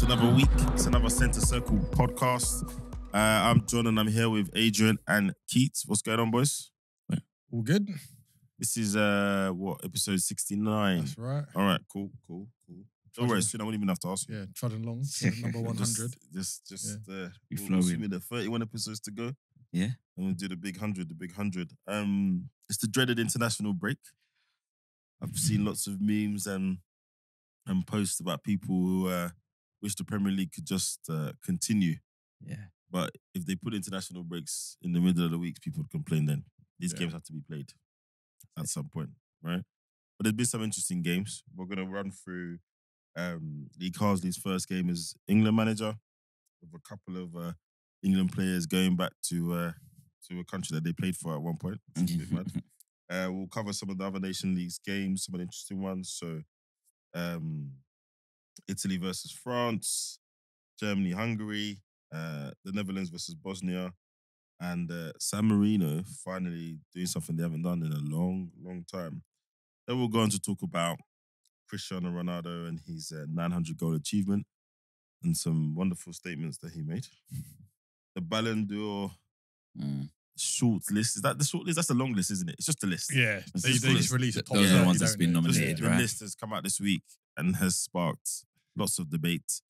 another week. It's another Centre Circle podcast. I'm John and I'm here with Adrian and Keith. What's going on, boys? All good? This is episode 69. That's right. All right, cool. Don't worry, soon I won't even have to ask you. Yeah, trodden along to number 100. We'll see the 31 episodes to go. Yeah. And we'll do the big 100. It's the dreaded international break. I've seen lots of memes and posts about people who wish the Premier League could just continue. Yeah. But if they put international breaks in the middle of the weeks, people would complain then. These games have to be played at some point, right? But there's been some interesting games. We're going to run through Lee Carsley's first game as England manager, with a couple of England players going back to a country that they played for at one point, which is a bit mad. We'll cover some of the other Nation League's games, some of the interesting ones. So, Italy versus France, Germany, Hungary, the Netherlands versus Bosnia, and San Marino finally doing something they haven't done in a long, long time. Then we'll go on to talk about Cristiano Ronaldo and his 900-goal achievement and some wonderful statements that he made. The Ballon D'or short list. Is that the short list? That's the long list, isn't it? It's just a list. Yeah, they just released a top Those are the ones that's don't been they? nominated, The right? list has come out this week and has sparked lots of debate.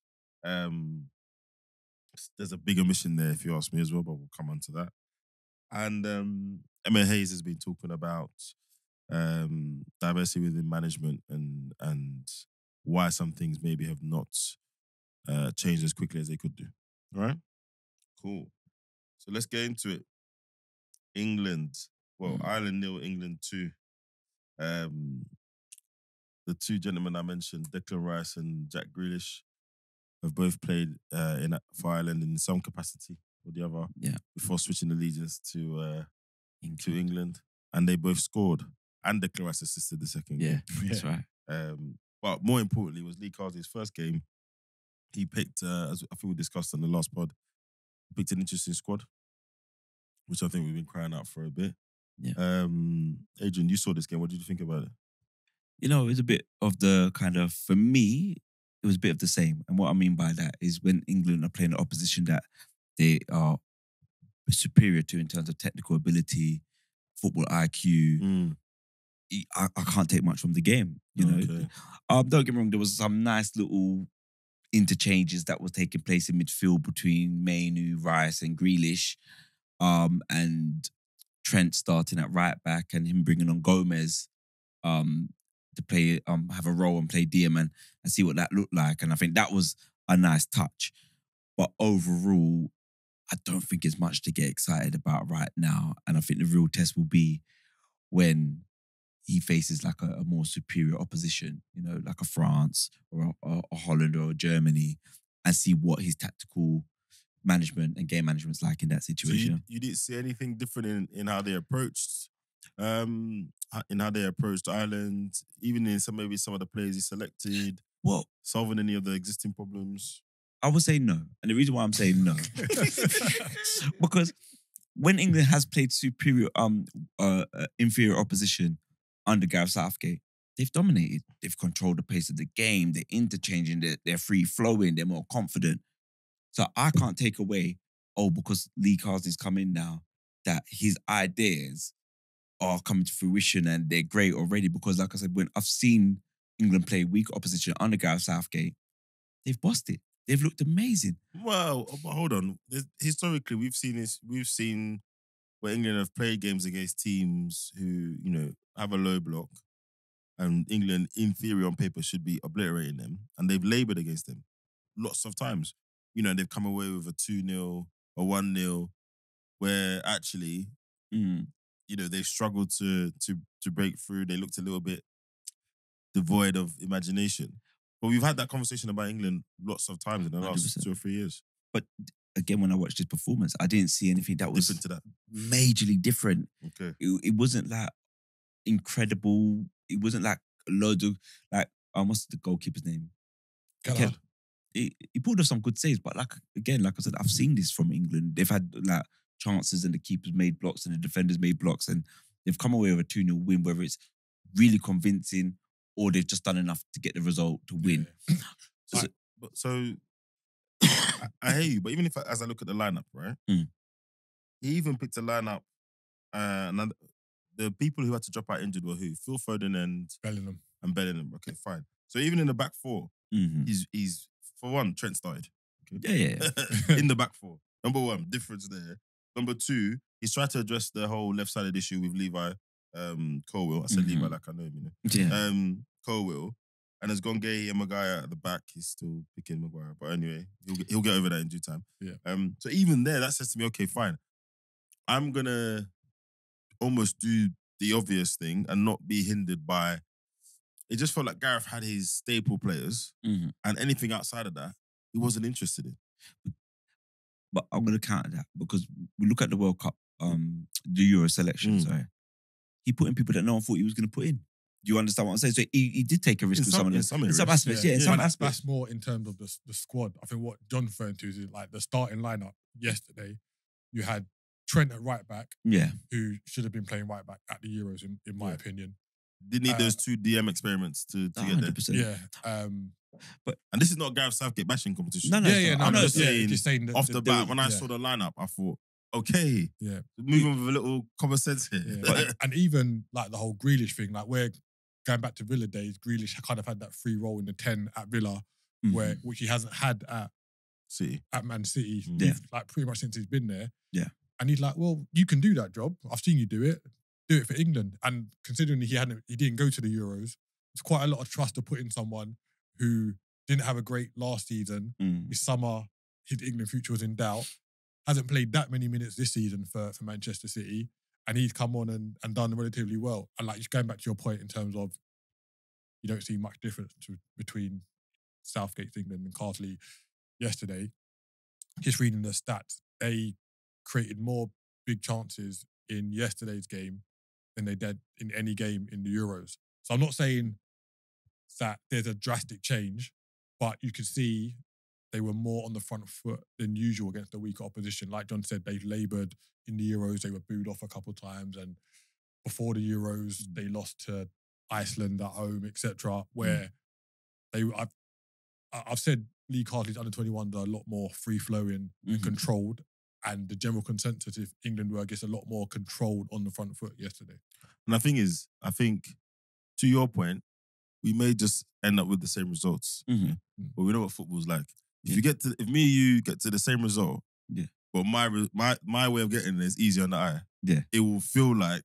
There's a big omission there, if you ask me as well, but we'll come on to that. And Emma Hayes has been talking about diversity within management and why some things maybe have not changed as quickly as they could do. All right? Cool. So let's get into it. England. Well, Ireland 0, England 2. The two gentlemen I mentioned, Declan Rice and Jack Grealish, have both played for Ireland in some capacity or the other before switching allegiance to England. And they both scored. And Declan Rice assisted the second game. That's right. But more importantly, was Lee Carsley's first game. He picked, as I think we discussed on the last pod, picked an interesting squad, which I think we've been crying out for a bit. Yeah. Adrian, you saw this game. What did you think about it? You know, it was a bit of the kind of, for me, it was a bit of the same. And what I mean by that is when England are playing an opposition that they are superior to in terms of technical ability, football IQ, I can't take much from the game. You know, don't get me wrong. There was some nice little interchanges that was taking place in midfield between Mainu, Rice, and Grealish, and Trent starting at right back and him bringing on Gomez, to play, have a role and play DM and see what that looked like. And I think that was a nice touch. But overall, I don't think it's much to get excited about right now. And I think the real test will be when he faces like a more superior opposition, you know, like a France or a Holland or a Germany, and see what his tactical management and game management's like in that situation. So you didn't see anything different in how they approached Ireland, even in maybe some of the players he selected, solving any of the existing problems? I would say no. And the reason why I'm saying no, because when England has played inferior opposition under Gareth Southgate, they've dominated. They've controlled the pace of the game. They're interchanging. They're free-flowing. They're more confident. So I can't take away, because Lee Carsley's come in now, that his ideas are coming to fruition and they're great already. Because like I said, when I've seen England play weak opposition under Gareth Southgate, they've bossed it. They've looked amazing. Well, but hold on. Historically, we've seen where England have played games against teams who, you know, have a low block, and England, in theory, on paper, should be obliterating them, and they've laboured against them lots of times. You know, they've come away with a 2-0 or 1-0, where actually, you know, they've struggled to break through. They looked a little bit devoid of imagination. But we've had that conversation about England lots of times in the last 2 or 3 years. But again, when I watched his performance, I didn't see anything that was different to that. Majorly different. Okay. It wasn't like incredible. It wasn't like loads of, like, what's the goalkeeper's name? Gallagher. He pulled off some good saves, but like I said, I've seen this from England. They've had like chances and the keepers made blocks and the defenders made blocks, and they've come away with a 2-0 win, whether it's really convincing or they've just done enough to get the result to win. So I hear you, but even if as I look at the lineup, right? Mm. He even picked a lineup. And the people who had to drop out injured were who? Phil Foden Bellingham. and Bellingham. Okay, fine. So even in the back four, Mhm. he's for one, Trent started. Yeah. In the back four. Number one, difference there. Number two, he's tried to address the whole left-sided issue with Levi Colwill. I said Levi like I know him, you know. Yeah. Colwill. And has gone Gay and Maguire at the back. He's still picking Maguire. But anyway, he'll get over that in due time. Yeah. So even there, that says to me, okay, fine. I'm going to almost do the obvious thing and not be hindered by... It just felt like Gareth had his staple players Mhm. and anything outside of that, he wasn't interested in. But I'm going to counter that because we look at the World Cup, the Euro selection, sorry. He put in people that no one thought he was going to put in. Do you understand what I'm saying? So he did take a risk with some of them. In some aspects, in some aspects. That's more in terms of the squad. I think what John's referring to is like the starting lineup yesterday. You had Trent at right back, who should have been playing right back at the Euros, in my opinion. Didn't need those two DM experiments to get there. 100%. Yeah. And this is not Gareth Southgate bashing competition. No, I'm just saying, that off the bat, when I saw the lineup, I thought, okay, moving with a little common sense here. Yeah. And even like the whole Grealish thing, like we're going back to Villa days, Grealish kind of had that free role in the 10 at Villa, which he hasn't had at Man City, like pretty much since he's been there. Yeah. And he's like, well, you can do that job. I've seen you do it for England. And considering he didn't go to the Euros, it's quite a lot of trust to put in someone who didn't have a great last season. This summer, his England future was in doubt. Hasn't played that many minutes this season for Manchester City. And he's come on and done relatively well. And like, just going back to your point in terms of you don't see much difference between Southgate's England and Carsley yesterday. Just reading the stats, they created more big chances in yesterday's game than they did in any game in the Euros. So I'm not saying that there's a drastic change, but you can see they were more on the front foot than usual against the weaker opposition. Like John said, they laboured in the Euros. They were booed off a couple of times. And before the Euros, they lost to Iceland at home, etc. Where I've said Lee Carsley's under-21s are a lot more free-flowing and controlled. And the general consensus, if England were, I guess, a lot more controlled on the front foot yesterday. And the thing is, I think, to your point, we may just end up with the same results. But we know what football's like. If if me and you get to the same result, but my way of getting there is easier on the eye, it will feel like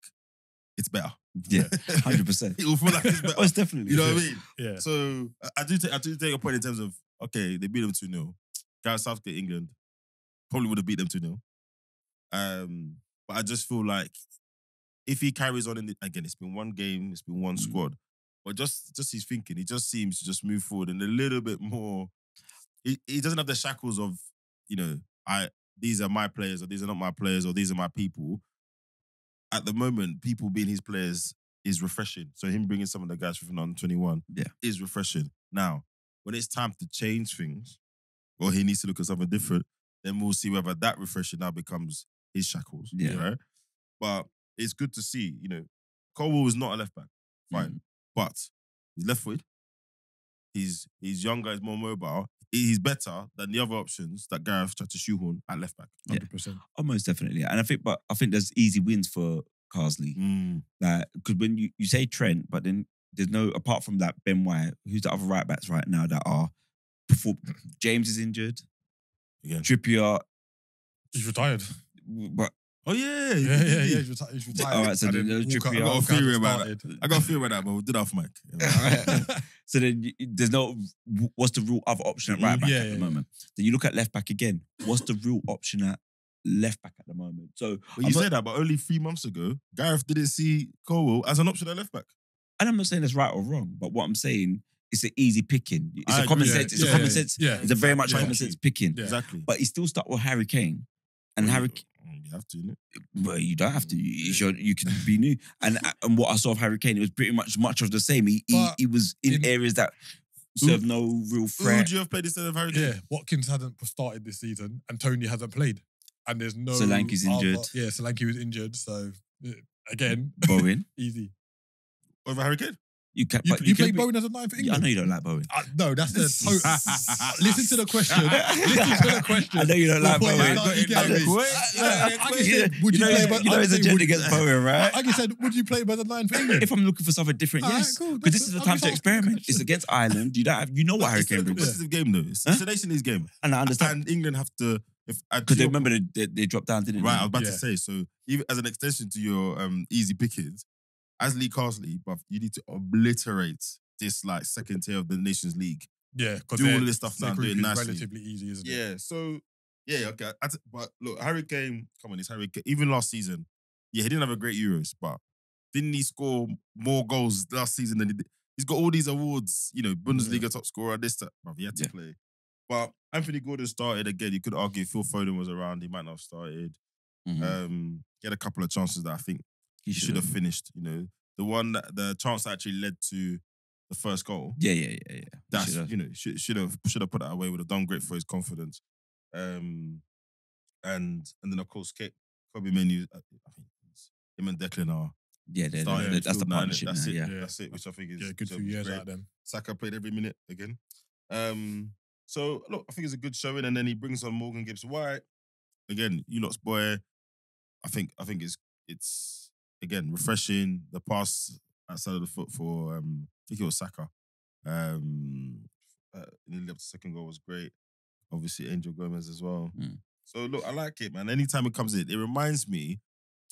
it's better. 100%. It will feel like it's better. Oh, it's definitely. You know what I mean? Yeah. So I do take a point in terms of, okay, they beat them 2-0. Gareth Southgate, England, probably would have beat them 2-0. But I just feel like if he carries on again, it's been one game, it's been one squad. But just his thinking, he just seems to just move forward and a little bit more. He doesn't have the shackles of, these are my players or these are not my players or these are my people. At the moment, people being his players is refreshing. So him bringing some of the guys from under-21 is refreshing. Now, when it's time to change things or he needs to look at something different, then we'll see whether that refreshing now becomes his shackles. Right? But it's good to see, Colwill is not a left back. Fine. But he's left-footed. He's younger, he's more mobile. He's better than the other options that Gareth tried to shoehorn at left back. 100%. Almost definitely. And I think there's easy wins for Carsley. Because when you say Trent, but then there's no, apart from that Ben White, who's the other right backs right now that are James is injured. Trippier. He's retired. But yeah. He's retired. All right, so then Trippier. I got a theory about that, but we'll do that off mic. So then there's no, what's the real other option at right back at the moment? Then you look at left back again. What's the real option at left back at the moment? So you said that, but only 3 months ago, Gareth didn't see Colwill as an option at left back. And I'm not saying that's right or wrong, but what I'm saying, it's an easy picking. It's a common sense. It's a common sense. It's a very much common sense picking. Exactly. But he's still stuck with Harry Kane. And you have to, innit? Well, you don't have to. You can be new. And what I saw of Harry Kane, it was pretty much of the same. He was in areas that serve no real threat. Who would you have played instead of Harry Kane? Yeah, Watkins hasn't started this season, and Tony hasn't played, and there's no. Solanke's injured. Solanke was injured, so again, Bowen easy over Harry Kane. You can. You, But you can play be- Bowen as a 9 for I England? know you don't like Bowen. No, that's the... Listen to the question. Listen to the question. I know you don't like Before Bowen. you get me. I said, would you play... You know his agenda against Bowen, right? I said, would you play him as a 9 for England? If I'm looking for something different, Alright, yes. cool. Because this is the I'm time just to asking the experiment. question. It's against Ireland. You don't have. You know what Harry It's still Kane a brings. competitive game though. It's a Nations game. And I understand. And England have to... Because they remember they dropped down, didn't Right, I they? was about to Yeah. say, so even as an extension to your easy pickings, as Lee Carsley, bruv, you need to obliterate this like second tier of the Nations League. Yeah, because Do all of this stuff their now, do group it is nicely. relatively easy, isn't it? Yeah, so yeah, okay. But look, Harry Kane, come on, it's Harry Kane. Even last season, yeah, he didn't have a great Euros, but didn't he score more goals last season than he did? He's got all these awards, you know, Bundesliga top scorer, this, that. Bruv, he had to play. But Anthony Gordon started again. You could argue Phil Foden was around. He might not have started. Mhm. He had a couple of chances that I think he should have finished. You know, the chance that actually led to the first goal. Yeah. That's should have put that away. Would have done great for his confidence. And then of course Kobe Menu. I think him and Declan are starting that's the midfield now, innit? partnership. That's Now, it. yeah. That's it. Which I think is Yeah, good few is years great. out of them. Saka played every minute again. So look, I think it's a good showing, and then he brings on Morgan Gibbs White. Again, you lot's boy. I think it's again refreshing. The pass outside of the foot for I think it was Saka. In the second goal was great. Obviously, Angel Gomez as well. So look, I like it, man. Anytime it comes in, it reminds me.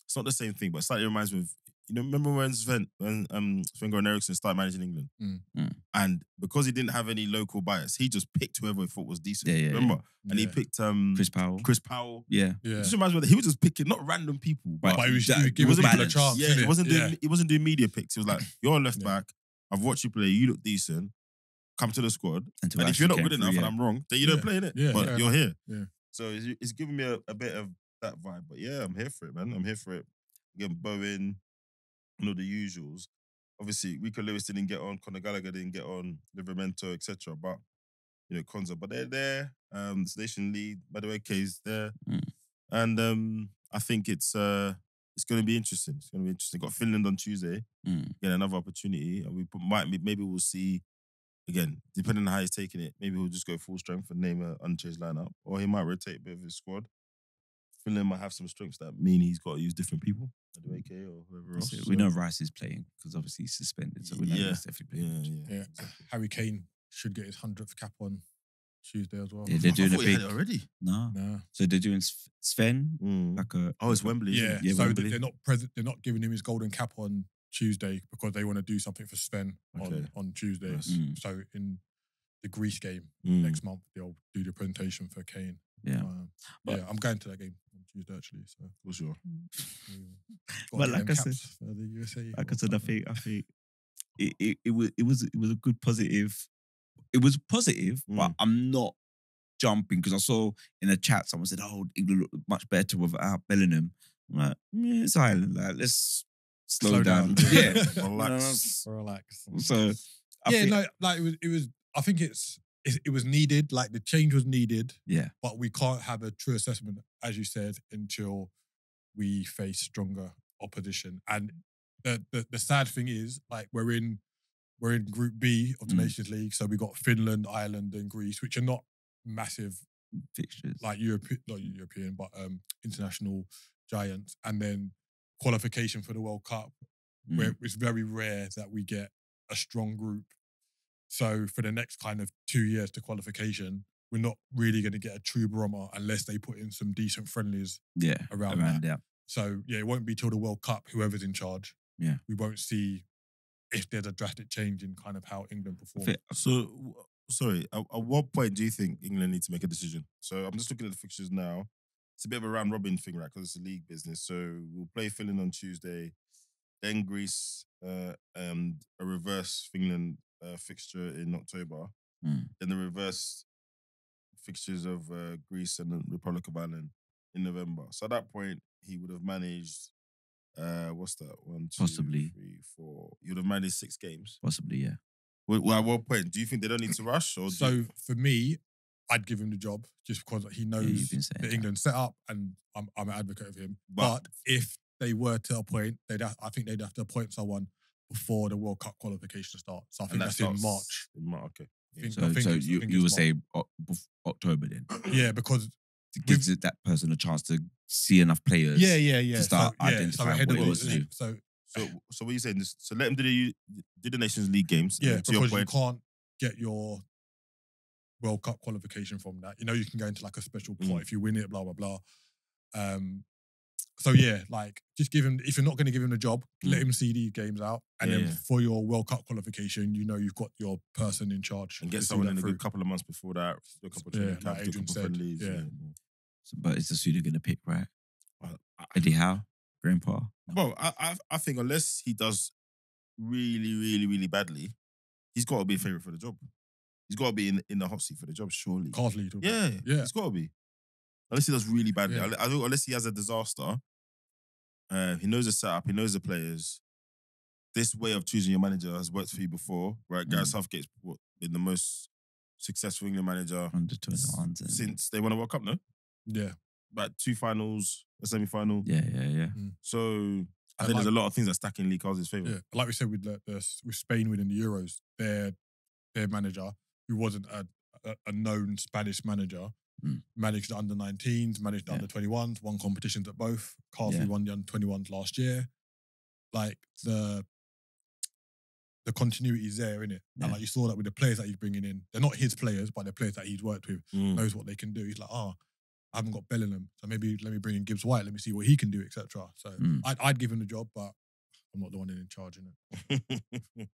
It's not the same thing, but it slightly reminds me of. You know, remember when Sven-Goran Eriksson started managing England? And because he didn't have any local bias, he just picked whoever he thought was decent. Yeah. Remember? And he Yeah. picked Chris Powell. Yeah. Yeah. It just reminds me that he was just picking not random people, But he was that- giving people a balance. chance. yeah, innit? he wasn't doing media picks. He was like, "You're a left Yeah. back. I've watched you play. You look decent. Come to the squad. And And if you're not good enough and I'm wrong, then you don't Yeah. play in it. Yeah, But fair you're here. Yeah. So it's giving me a bit of that vibe. But yeah, I'm here for it, man. I'm here for it. Again, Bowen, and all the usuals. Obviously, Rico Lewis didn't get on, Conor Gallagher didn't get on, Livramento, etc. But Konza, but they're there. The Nation lead, by the way, K's there, and I think it's going to be interesting. It's going to be interesting. Got Finland on Tuesday. Get another opportunity, and maybe we'll see again, depending on how he's taking it. Maybe we'll just go full strength and name an unchanged lineup, or he might rotate a bit of his squad. Finland might have some strengths that mean he's got to use different people, AK or whoever else. We know Rice is playing because obviously he's suspended, so we know he's definitely playing. Yeah. Harry Kane should get his 100th cap on Tuesday as well. Yeah, they're doing I a thought he big. had it already. No. So they're doing Sven like a. Oh, it's Wembley. isn't Yeah, it? Yeah, so Wembley. they're not present. They're not giving him his golden cap on Tuesday because they want to do something for Sven Okay. on Tuesday. Nice. So in the Greece game next month, they'll do the presentation for Kane. Yeah. I'm going to that game on Tuesday actually. So For sure. But like I said, for the USA. Like I said, I think it was a good positive. It was positive, but I'm not jumping because I saw in the chat someone said, "Oh, England look much better without Bellingham." I'm like, it's Ireland. Like, let's slow down. Yeah, Relax. Relax. So I Yeah, think, no, like it was. I think it was needed. Like the change was needed. yeah, But we can't have a true assessment, as you said, until we face stronger opposition. And the sad thing is, like we're in Group B of the Nations League, so we got Finland, Ireland, and Greece, which are not massive, fixtures. like not European, but international giants. And then qualification for the World Cup, where it's very rare that we get a strong group. So for the next kind of 2 years to qualification, we're not really going to get a true barometer unless they put in some decent friendlies around that. that. So yeah, it won't be till the World Cup, whoever's in charge. Yeah. We won't see if there's a drastic change in kind of how England perform. So, sorry, at what point do you think England need to make a decision? So I'm just looking at the fixtures now. It's a bit of a round robin thing, right? Because it's a league business. So we'll play Finland on Tuesday, then Greece, and a reverse Finland fixture in October. Then the reverse fixtures of Greece and the Republic of Ireland in November. So at that point, he would have managed, what's that? 1, 2, Possibly. 3, 4. You would have managed 6 games. Possibly, yeah. Well, at what point? Do you think they don't need to rush? Or So for me, I'd give him the job just because he knows you've been saying the that. England setup, and I'm an advocate of him. But- But if they were to appoint, I think they'd have to appoint someone before the World Cup qualification starts. So I And think that that's in starts March. In March, okay. I think So it's- you I think would it's say October then? Yeah, because It gives that person a chance to see enough players. yeah. To start so identifying ahead what of he wants to do. So what are you saying? So let him do the Nations League games. And yeah, then to your because you point, can't get your World Cup qualification from that. You know, you can go into like a special pot if you win it, blah blah blah. So yeah, like just give him. If you're not going to give him the job, let him see these games out, and then for your World Cup qualification, you know you've got your person in charge and get to see someone that in a through. good couple of months before that. Do a couple of Yeah, training like camps, do a Adrian couple of said, friendlies. yeah. But it's the Sweden going to pick, right? Well, Eddie Howe, Grandpa. Well, I think unless he does really, really, really badly, he's got to be a favourite for the job. He's got to be in the hot seat for the job, surely. Carsley, Yeah, he's got to be. Unless he does really badly. Yeah. I think unless he has a disaster, he knows the setup, he knows the players. This way of choosing your manager has worked for you before, right? Gareth Southgate's been the most successful England manager Under 21s. since they won a World Cup, no? Yeah, About 2 finals, a semi-final. Yeah. So I think there's a lot of things that stack in Lee Carsley's favour. yeah. Like we said with with Spain winning the Euros, their manager, who wasn't a known Spanish manager, managed the under-19s, managed the under-21s, won competitions at both. Carsley won the under-21s last year. Like the continuity is there, innit? Yeah. And like you saw that with the players that he's bringing in. They're not his players, but they're players that he's worked with, knows what they can do. He's like, I haven't got Bellingham, so maybe let me bring in Gibbs White, let me see what he can do, etc. So I'd give him the job, but I'm not the one in charge, innit?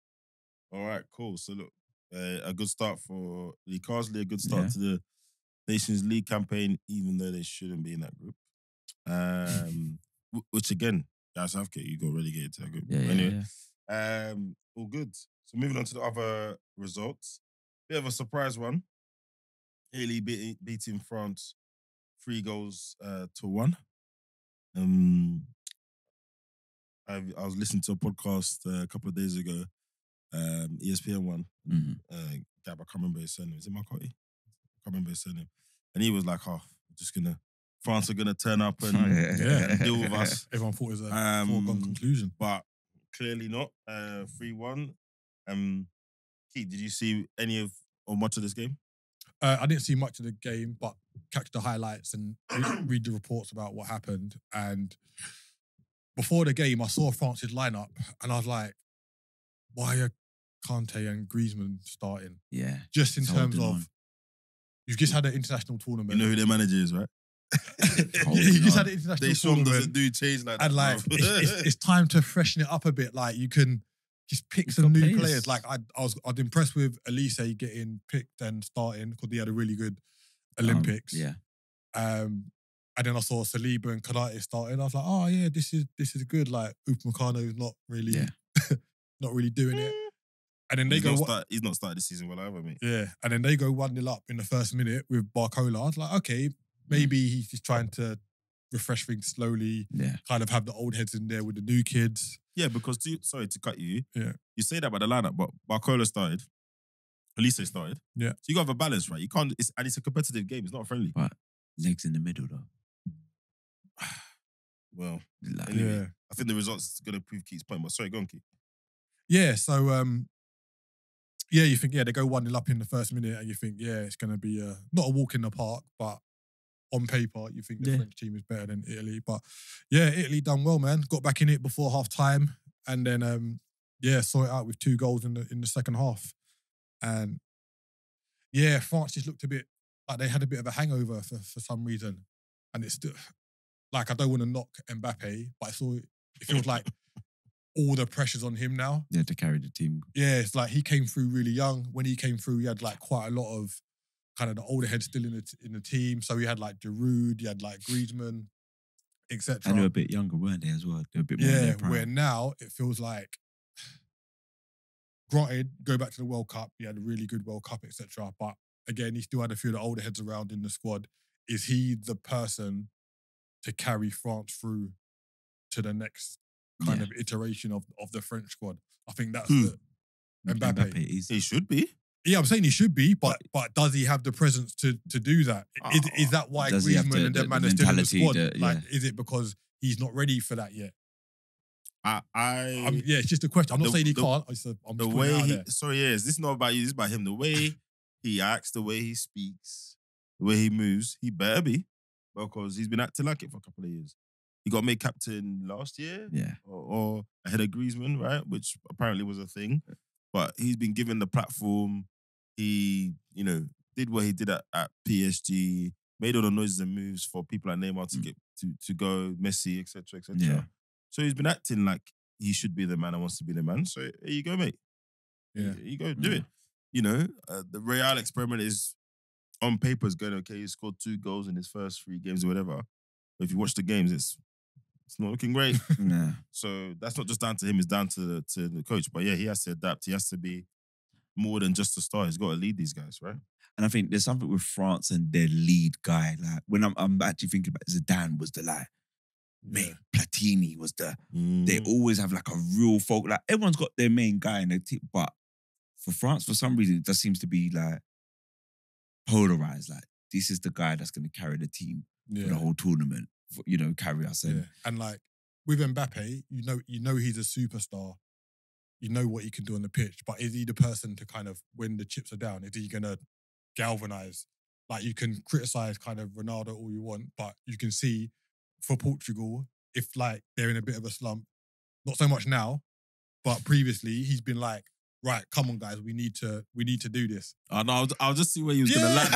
All right, cool. So look, a good start for Lee Carsley, a good start to the Nations League campaign, even though they shouldn't be in that group. Which again, Gareth Southgate, you got relegated to that group. Anyway, all good. So moving on to the other results. Bit of a surprise one. Italy beating France 3-1. I was listening to a podcast a couple of days ago, ESPN one. Gab, I can't remember his surname. Is it Marcotti? I can't remember his surname. And he was like, France are gonna turn up and deal with us. Everyone thought it was a foregone conclusion. But clearly not. 3-1. Keith, did you see any or much of this game? I didn't see much of the game, but catch the highlights and read the reports about what happened. And before the game, I saw France's lineup and I was like, why are Kante and Griezmann starting? Yeah. Just in terms of, you've just had an international tournament. You know who their manager is, right? You just had an international tournament. tournament. Doesn't do change like that. And like, it's time to freshen it up a bit. Like, you can just pick some new players. Like, I was impressed with Elise getting picked and starting because he had a really good Olympics. And then I saw Saliba and Konate starting. I was like, oh yeah, this is good. Like, Upamecano is not really not really doing it. And then he's not started this season well either, mate. Yeah. And then they go 1-0 up in the first minute with Barcola. I was like, okay, maybe he's just trying to refresh things slowly. Yeah. Kind of have the old heads in there with the new kids. Yeah, because sorry to cut you. Yeah. You say that about the lineup, but Barcola started. Elise started. Yeah. So you got to have a balance, right? You can't. It's a competitive game. It's not friendly. But legs in the middle though. Well, Like, anyway, I think the results are going to prove Keith's point. But sorry, go on, Keith. Yeah. So you think they go 1-0 up in the first minute, and you think it's going to be not a walk in the park, but on paper you think the French team is better than Italy. But Italy done well, man. Got back in it before half time, and then saw it out with 2 goals in the second half, and France just looked a bit like they had a bit of a hangover for some reason, and it's still like, I don't want to knock Mbappe, but it feels like all the pressure's on him now. Yeah, to carry the team. Yeah, it's like he came through really young. When he came through, he had like quite a lot of kind of the older heads still in the team. So he had like Giroud, he had like Griezmann, etc. And they were a bit younger, weren't they, as well? They were a bit more in their prime. Where now it feels like, granted, go back to the World Cup, he had a really good World Cup, etc. But again, he still had a few of the older heads around in the squad. Is he the person to carry France through to the next kind of iteration of the French squad? I think that's Mbappe. He should be. Yeah, I'm saying he should be, but does he have the presence to do that? Is that why Griezmann and them man are still in the squad? Is it because he's not ready for that yet? Yeah, it's just a question. I'm not saying he can't. I'm just The putting it way out he, there. sorry, this is not about you. This is about him. The way he acts, the way he speaks, the way he moves, he better be, because he's been acting like it for a couple of years. He got made captain last year, Yeah. or ahead of Griezmann, right? Which apparently was a thing. But he's been given the platform. He, did what he did at PSG, made all the noises and moves for people like Neymar to get to go, Messi, etc., etc. Yeah. So he's been acting like he should be the man and wants to be the man. So here you go, mate. Yeah. Here you go, do it. The Real experiment is on paper is going okay. He scored 2 goals in his first 3 games or whatever. But if you watch the games, it's not looking great. Yeah. So that's not just down to him, it's down to the coach. But yeah, he has to adapt. He has to be more than just a star. He's got to lead these guys, right? And I think there's something with France and their lead guy. Like when I'm actually thinking about Zidane was the mate, Platini was the. They always have like a real folk. Like everyone's got their main guy in their team, but for France, for some reason, it just seems to be like polarized. Like this is the guy that's going to carry the team for the whole tournament. Carry us. And like with Mbappe, you know he's a superstar. You know what he can do on the pitch, but is he the person to kind of when the chips are down? Is he gonna galvanize? Like you can criticize kind of Ronaldo all you want, but you can see for Portugal, if like they're in a bit of a slump, not so much now, but previously he's been like, right, come on guys, we need to do this. Oh no, I'll just see where he was gonna land.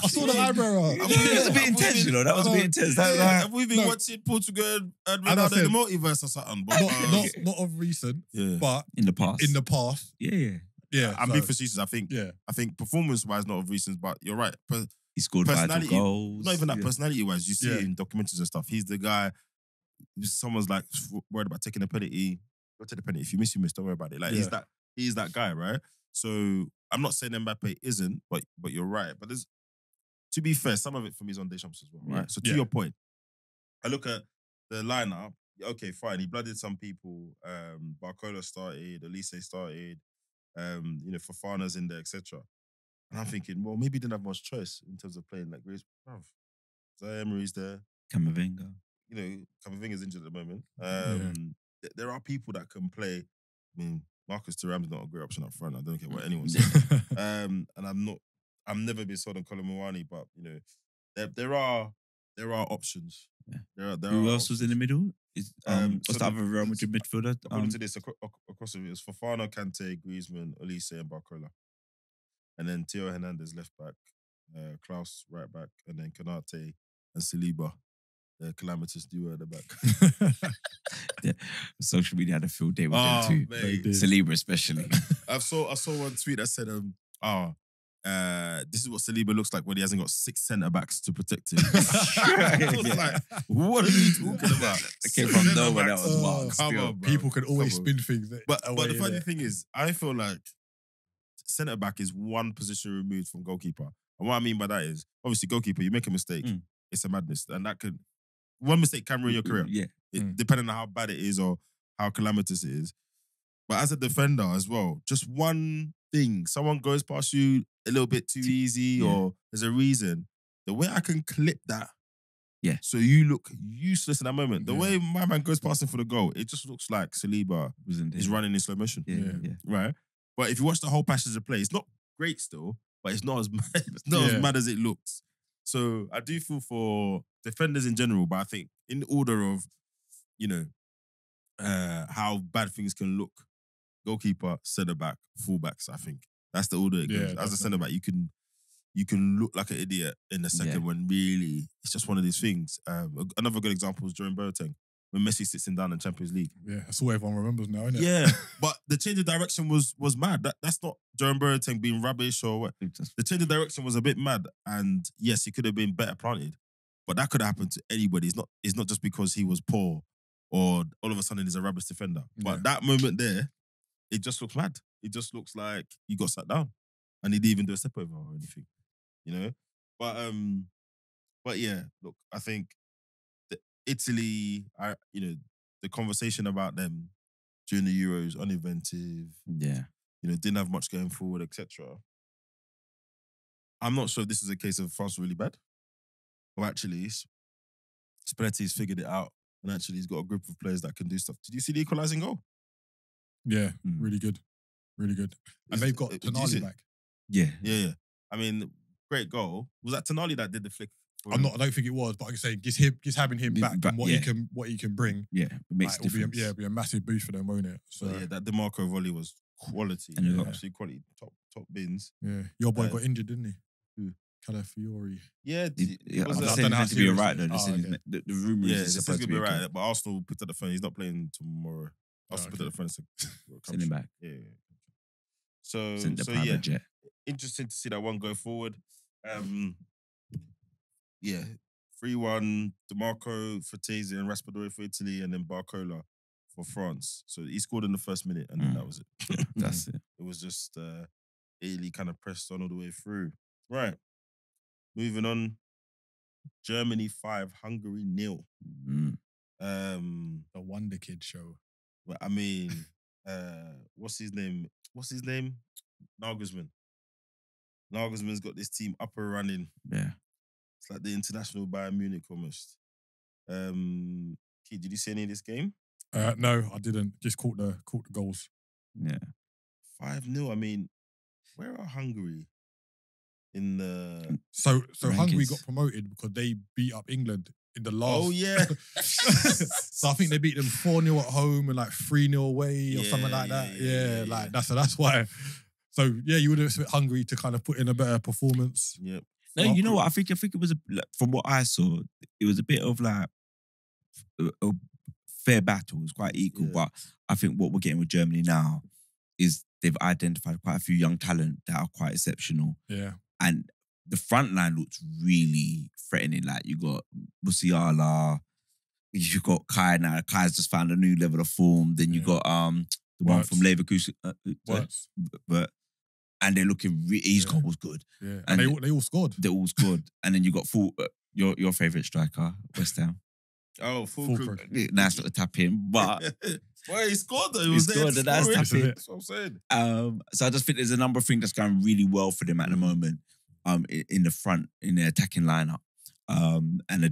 I saw the eyebrow. It was a bit intense, That was a bit intense. Have we been watching Portugal and Ronaldo in the multiverse or something? But, not of recent, but in the past. Yeah. I'm big facetious. I think performance-wise, not of recent, but you're right. He scored 5 goals. Not even that, personality-wise. You see it in documentaries and stuff. He's the guy, someone's like worried about taking a penalty. Go take the penalty. If you miss, you miss. Don't worry about it. Like he's that guy, right? So I'm not saying Mbappe isn't, but you're right. But to be fair, some of it for me is on Deschamps as well, right? So to your point, I look at the lineup. Okay, fine. He blooded some people. Barcola started. Elise started. Fofana's in there, etc. And I'm thinking, well, maybe he didn't have much choice in terms of playing like Grace. Zaire Emery's there. Camavinga. Camavinga's injured at the moment. There are people that can play. I mean, Marcus Thuram's not a great option up front. I don't care what anyone says. And I've never been sold on Colin Mawani, but there are options. Yeah. Who else was in the middle? What's the other Real Madrid midfielder? According to this, across it was Fofana, Kante, Griezmann, Olise, and Barcola. And then Theo Hernandez left back, Klaus right back, and then Kanate and Saliba, the calamitous duo at the back. Social media had a field day with them too. Saliba especially. I saw one tweet that said, this is what Saliba looks like when he hasn't got 6 centre backs to protect him. I was like, what are you talking about? It came from nowhere. That was wild. Come on, bro. People can always spin things. But the funny thing is, I feel like centre back is one position removed from goalkeeper. And what I mean by that is, obviously, goalkeeper, you make a mistake, it's a madness, and one mistake can ruin your career. Depending on how bad it is or how calamitous it is. But as a defender as well, just one thing, someone goes past you a little bit too easy or there's a reason, the way I can clip that, so you look useless in that moment. The way my man goes past him for the goal, it just looks like Saliba is running in slow motion. Right? But if you watch the whole passage of play, it's not great still, but it's not as mad, as mad as it looks. So I do feel for defenders in general, but I think in order of, how bad things can look, goalkeeper, centre back, fullbacks, I think. That's the order it goes. As a centre back, you can look like an idiot in a second when really it's just one of these things. Another good example is Jerome Boateng, when Messi sits him down in Champions League. Yeah, that's all everyone remembers now, isn't it? Yeah, but the change of direction was mad. That's not Jerome Boateng being rubbish or what. The change of direction was a bit mad, and yes, he could have been better planted, but that could have happened to anybody. It's not just because he was poor or all of a sudden he's a rubbish defender. But that moment there, it just looks mad. It just looks like he got sat down and he didn't even do a step over or anything, But yeah, look, I think Italy, the conversation about them during the Euros, uninventive. Yeah. Didn't have much going forward, etc. I'm not sure if this is a case of France really bad. Or actually, Spalletti's figured it out And actually, he's got a group of players that can do stuff. Did you see the equalising goal? Yeah, really good. Really good. And they've got Did you see Tonali it? back. Yeah. I mean, great goal. Was that Tonali that did the flick? I don't think it was, but I'm saying just having him back and what he can bring. Yeah, it makes a difference. It'll be a massive boost for them, won't it? So yeah, that DeMarco volley was quality. And absolute quality, top bins. Yeah, your boy got injured, didn't he? Who? Calafiori. Yeah, I don't don't know know how how to be serious alright it though. is. The rumor yeah, is this is supposed gonna to be be right. okay. But Arsenal picked up the phone. He's not playing tomorrow. Arsenal picked up the phone. Send him back. Yeah. So Send the so private yeah, jet. interesting to see that one go forward. Yeah, 3-1. DeMarco, Frattesi, and Raspadori for Italy, and then Barcola for France. So he scored in the first minute, and then that was it. That's it. It was just Italy kind of pressed on all the way through. Right. Moving on. Germany 5, Hungary 0. Mm. The Wonder Kid show. Well, I mean, what's his name? Nagelsmann. Nagelsmann's got this team up and running. Yeah. It's like the international Bayern Munich almost. Kid, did you see any of this game? No, I didn't. Just caught the goals. Yeah. 5-0. I mean, where are Hungary in the? So Hungary rankings. got promoted because they beat up England in the last. Oh yeah. So I think they beat them 4-0 at home and like 3-0 away or something like that. Yeah, like that's why. So yeah, you would expect Hungary to kind of put in a better performance. Yep. No, you know what? I think it was from what I saw, it was a bit of like a fair battle. It was quite equal, Yeah. but I think what we're getting with Germany now is they've identified quite a few young talent that are quite exceptional, Yeah. and the front line looks really threatening. Like you got Musiala, you got Kai now. Kai's just found a new level of form. Then you got the one from Leverkusen, but. And they're looking. His goal was good. Yeah, and they all scored. They all scored, and then you got your favorite striker, West Ham. Oh, Fulkrug. Nice little tap in, but well, he scored though. He was there. scored, and That's that's what I'm saying. So I just think there's a number of things that's going really well for them at the moment. In the front, in the attacking lineup, and they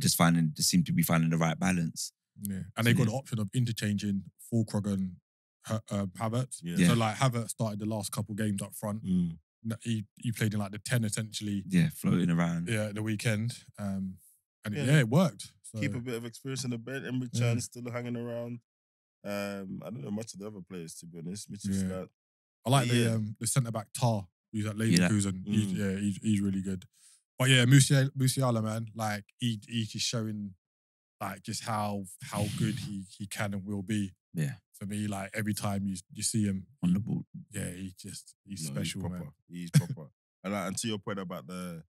seem to be finding the right balance. Yeah, and they got the option of interchanging Fulkrug and Havertz. Yeah. So like Havertz started the last couple games up front. He played in like the 10 essentially. Yeah, floating around. Yeah, the weekend. And it worked. So, Keep a bit of experience in the bed. Emre Can still hanging around. I don't know much of the other players to be honest. I like the centre back Tar, who's at Leverkusen. He's really good. But yeah, Musiala, man, like he's just showing like just how good he can and will be. Yeah. For me, like every time you see him on the ball. Yeah, he's special, he's proper. man. He's proper. And to your point about the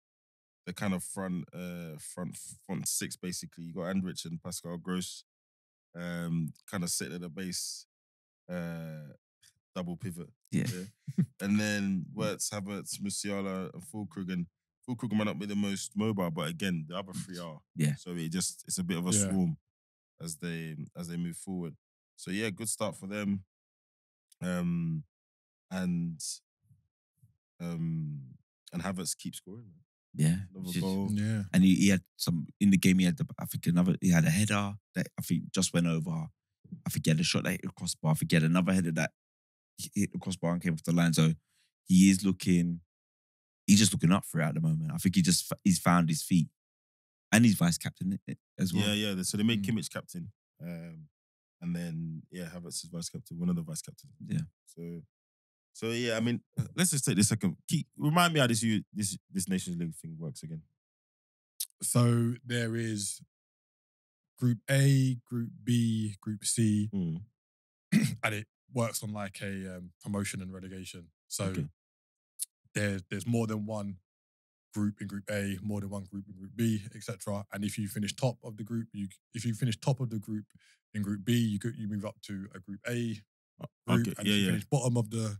kind of front six, basically, you got Andrich and Pascal Gross, kind of sitting at the base, double pivot. Yeah. And then Wirtz, Havertz, Musiala, and Fulkrug. And Fulkrug might not be the most mobile, but again, the other three are. Yeah. So it's a bit of a swarm as they move forward. So yeah, good start for them. And Havertz keeps scoring. Yeah. Another goal. Yeah. And he had some in the game. He had he had a header that I think just went over. I think he had a shot that hit the crossbar. I think he had another header that hit the crossbar and came off the line. So he's just looking up for it at the moment. I think he's found his feet, and he's vice captain as well. Yeah. So they made Kimmich captain. And then Havertz is vice captain, one of the vice captains. Yeah. So yeah, I mean, let's just take this second. Remind me how this Nations League thing works again. So there is Group A, Group B, Group C, and it works on like a promotion and relegation. So there's more than one group in Group A, more than one group in Group B, etc. And if you finish top of the group, in Group B, you move up to a Group A group, and if you finish bottom of the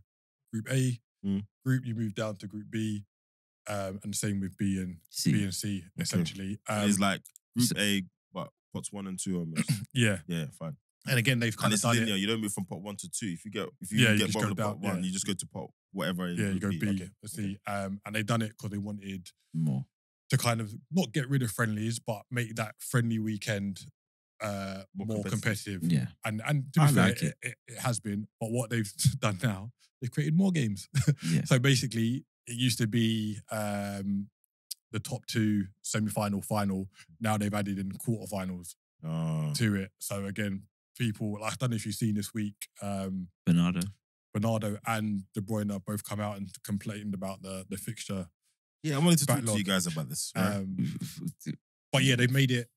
Group A group, you move down to Group B, and the same with B and C essentially. It's like Group A, but pots 1 and 2 almost. Yeah, fine. And again, they've kind of done linear. it. You don't move from pot 1 to 2. If you get bottom of pot 1, you just go to pot whatever. You go B. Okay. C. And they've done it because they wanted more to kind of not get rid of friendlies, but make that friendly weekend more competitive. Yeah. And to be I fair, like it. It has been. But what they've done now, they've created more games. Yeah. So basically, it used to be the top two semi-final, final. Now they've added in quarterfinals to it. So again, people, like, I don't know if you've seen this week, Bernardo and De Bruyne both come out and complained about the fixture. Yeah, I wanted to talk Backlog. to you guys about this. Right? But yeah, they've made it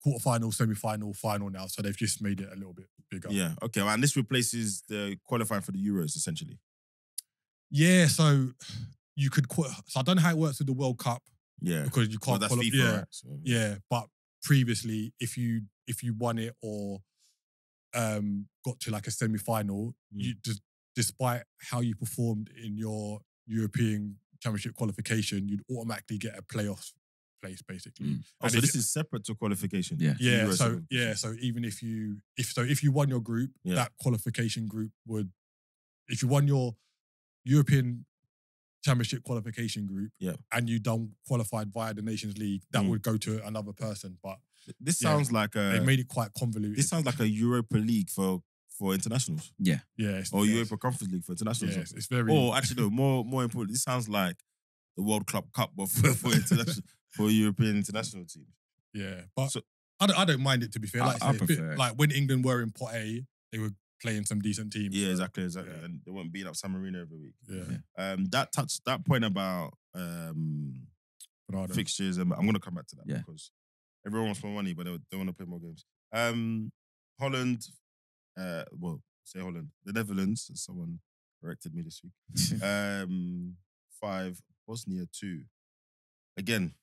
quarterfinal, semi-final, final now. So they've just made it a little bit bigger. Yeah, okay. Well, and this replaces the qualifying for the Euros, essentially. Yeah, so you could so I don't know how it works with the World Cup. Yeah. Because you can't that's qualify. FIFA, Yeah, right? So, yeah. But previously, if you won it or got to like a semi-final, you just, despite how you performed in your European Championship qualification, you'd automatically get a playoff place, basically. Oh, so this is separate to qualification. Yeah. Yeah. Euros So qualification. so even if you won your group, that qualification group would, if you won your European Championship qualification group, and you done qualified via the Nations League, that would go to another person. But this sounds like they made it quite convoluted. This sounds like a Europa League for internationals. Yeah. Yeah. Or Europa Conference League for internationals. Yes, it's very. Or actually, no, more important, this sounds like the World Club Cup, but for international, for European international teams. Yeah, but So- I don't mind it, to be fair. Like I I say, prefer it. like when England were in Pot A, they were playing some decent teams. Yeah, so, exactly. yeah. And they weren't beating up San Marino every week. Yeah. That point about Ronaldo. fixtures, and I'm going to come back to that Yeah. because everyone wants more money, but they want to play more games. Holland, say Holland, the Netherlands. Someone corrected me this week. 5, Bosnia 2. Again,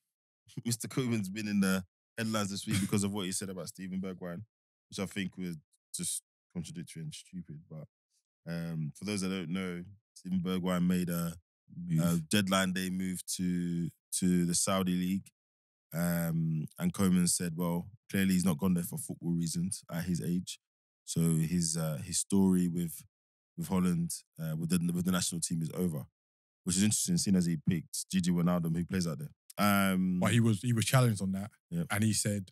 Mr. Koeman's been in the headlines this week because of what he said about Steven Bergwijn, which I think was just contradictory and stupid. But for those that don't know, Steven Bergwijn made a deadline day move to the Saudi League. And Koeman said, well, clearly he's not gone there for football reasons at his age. So his story with Holland, with the national team is over, which is interesting, seeing as he picked Gigi Wijnaldum, who plays out there. But he was challenged on that, Yep. and he said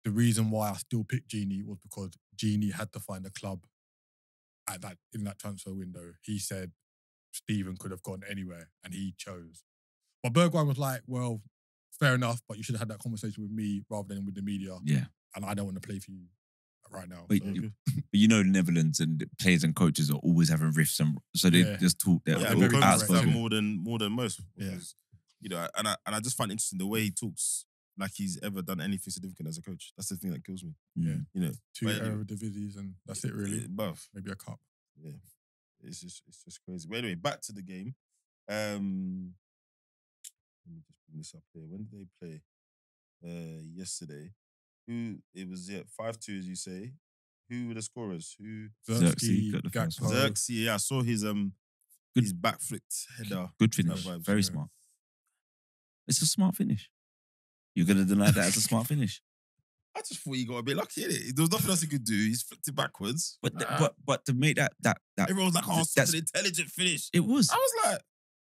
the reason why I still picked Genie was because Genie had to find a club in that transfer window. He said Steven could have gone anywhere, and he chose. But Bergwijn was like, well, fair enough, but you should have had that conversation with me rather than with the media. Yeah. And I don't want to play for you right now. But So- the Netherlands and the players and coaches are always having riffs, and so they Yeah. just talk. They're Yeah, they're well, very Koeman's direct, like yeah. more than most. Yeah. Because, and I just find it interesting the way he talks like he's ever done anything significant as a coach. That's the thing that kills me. Yeah. You know, 2 but anyway, Eredivisie and that's it really. Both. Maybe a cup. Yeah, it's just crazy. But anyway, back to the game. Let me just bring this up here. When did they play? Yesterday. It was 5-2 as you say. Who were the scorers? Xerxes got the first one. Gakpo. Xerxes. Yeah, I saw his back flicked header. Good finish. That vibes, Very yeah. smart. It's a smart finish. You're gonna deny that as a smart finish. I just thought he got a bit lucky, innit? There was nothing else he could do. He's flicked it backwards. But to make that Everyone was like, oh, such that's- an intelligent finish. it was. I was like,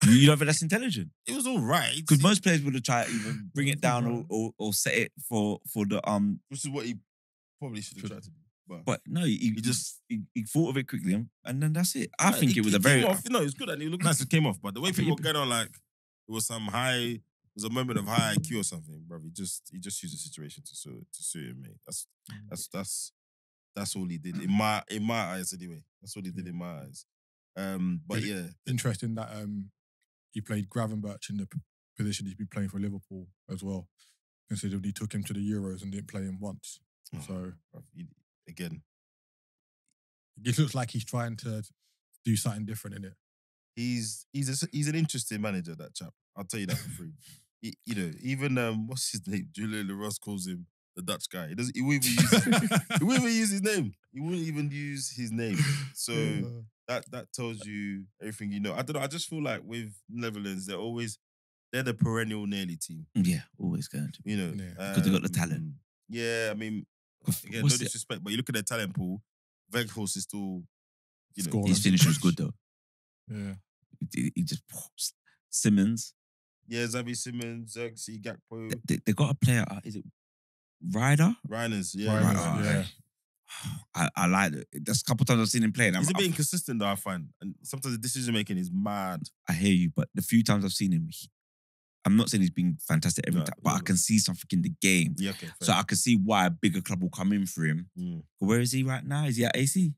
You don't think that's intelligent? it was all right. Because most players would have tried to either bring it down or set it for the Which is what he probably should have tried to do. But no, he just- thought of it quickly and then that's it. I No, think it was a came very off. No, it was good and it looked nice. It came off, but the way I think people it- were going on, like it was it was a moment of high IQ or something, bro. He just used the situation to suit him, mate. That's all he did in my eyes, anyway. That's all he did in my eyes. But yeah, Interesting that he played Gravenberch in the position he's been playing for Liverpool as well, considering he took him to the Euros and didn't play him once. So bruv, again, it looks like he's trying to do something different in it. he's an interesting manager, that chap. I'll tell you that for free. Even what's his name? Julian Leroy calls him the Dutch guy. He won't even use his name. He won't even use his name. So that tells you everything you know. I don't know. I just feel like with Netherlands, they're the perennial nearly team. yeah, always going to be. You know, Yeah. 'Cause they got the talent. Yeah, I mean, again, What's no disrespect, but you look at their talent pool. Weghorst is still, Scoring. His finish was good though. Yeah. He just Simmons. Yeah, Xavi Simmons, Xerxes, Gakpo. They got a player. Is it Ryder. Rhiners, yeah. Rhiners, Right, yeah. I like it. That's a couple times I've seen him play. And He's a bit inconsistent, though, I find. And sometimes the decision making is mad. I hear you, but the few times I've seen him, I'm not saying he's been fantastic every No, time, but I can see something in the game. Yeah, okay. So I can see why a bigger club will come in for him. Mm. Where is he right now? Is he at AC?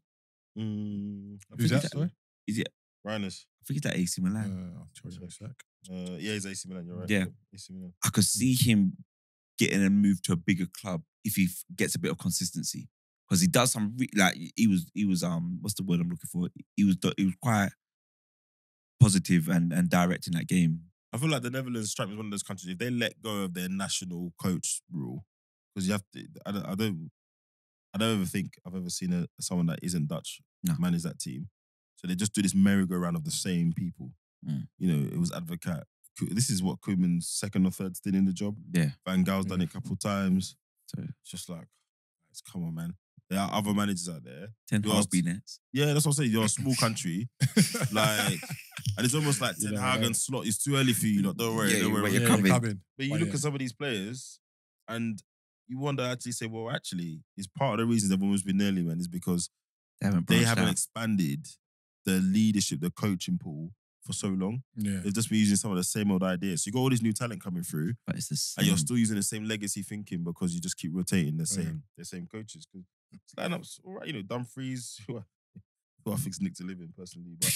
I Who's think that, he's- sorry? Is he? Rhiners. I think he's at AC Milan. I'll tell you in a sec. Yeah, he's AC Milan, you're right. Yeah. AC Milan. I could see him getting a move to a bigger club if he gets a bit of consistency, because he does some like he was what's the word I'm looking for? He was quite positive and direct in that game. I feel like the Netherlands strike me as one of those countries. If they let go of their national coach rule, because you have to, I don't ever think I've ever seen someone that isn't Dutch No. manage that team. So they just do this merry-go-round of the same people. Mm. You know, it was Advocat. This is what Koeman's second or third stint in the job. Yeah. Van Gaal's done it a couple times. So It's just like, come on, man. There are other managers out there. Ten You're- Hag be next. Yeah, that's what I'm saying. You're a small country. Like, and it's almost like Ten Yeah, Hag right. and Slot. It's too early for you. Like, don't worry, Yeah, don't but worry. you're Yeah, coming. But you Oh, look yeah. at some of these players and you wonder actually say, well, actually, it's part of the reason they've always been nearly, man, is because They haven't they branched haven't out. expanded the leadership, the coaching pool for so long. Yeah. They've just been using some of the same old ideas. So you got all this new talent coming through, But it's the same. and you're still using the same legacy thinking because you just keep rotating the Yeah. same coaches. Because lineups, all right, you know, Dumfries, who I think's Nick to live in personally, but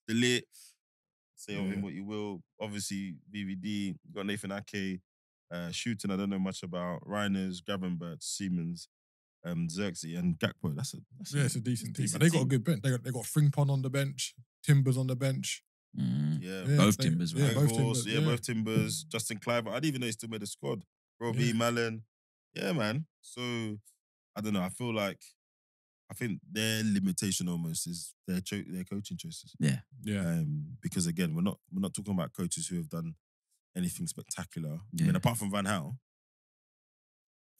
the lit. Say of him what you will. Obviously, VVD, you got Nathan Ake, Shooting, I don't know much about. Reiners, Gravenberch, Siemens, Xerxes, and Gakpo. That's It's a decent team. And they got a good bench. They got Frimpong on the bench, Timbers on the bench. Mm. Yeah, Both they- Timbers, yeah, right? both Weghorst, Timbers, yeah, yeah. both Timbers. Justin Clive. I didn't even know he still made the squad. Robbie Yeah. Mallon. Yeah, man. So I don't know. I feel like their limitation almost is their coaching choices. Yeah. Because again, we're not talking about coaches who have done anything spectacular. I Yeah. mean, apart from Van Gaal,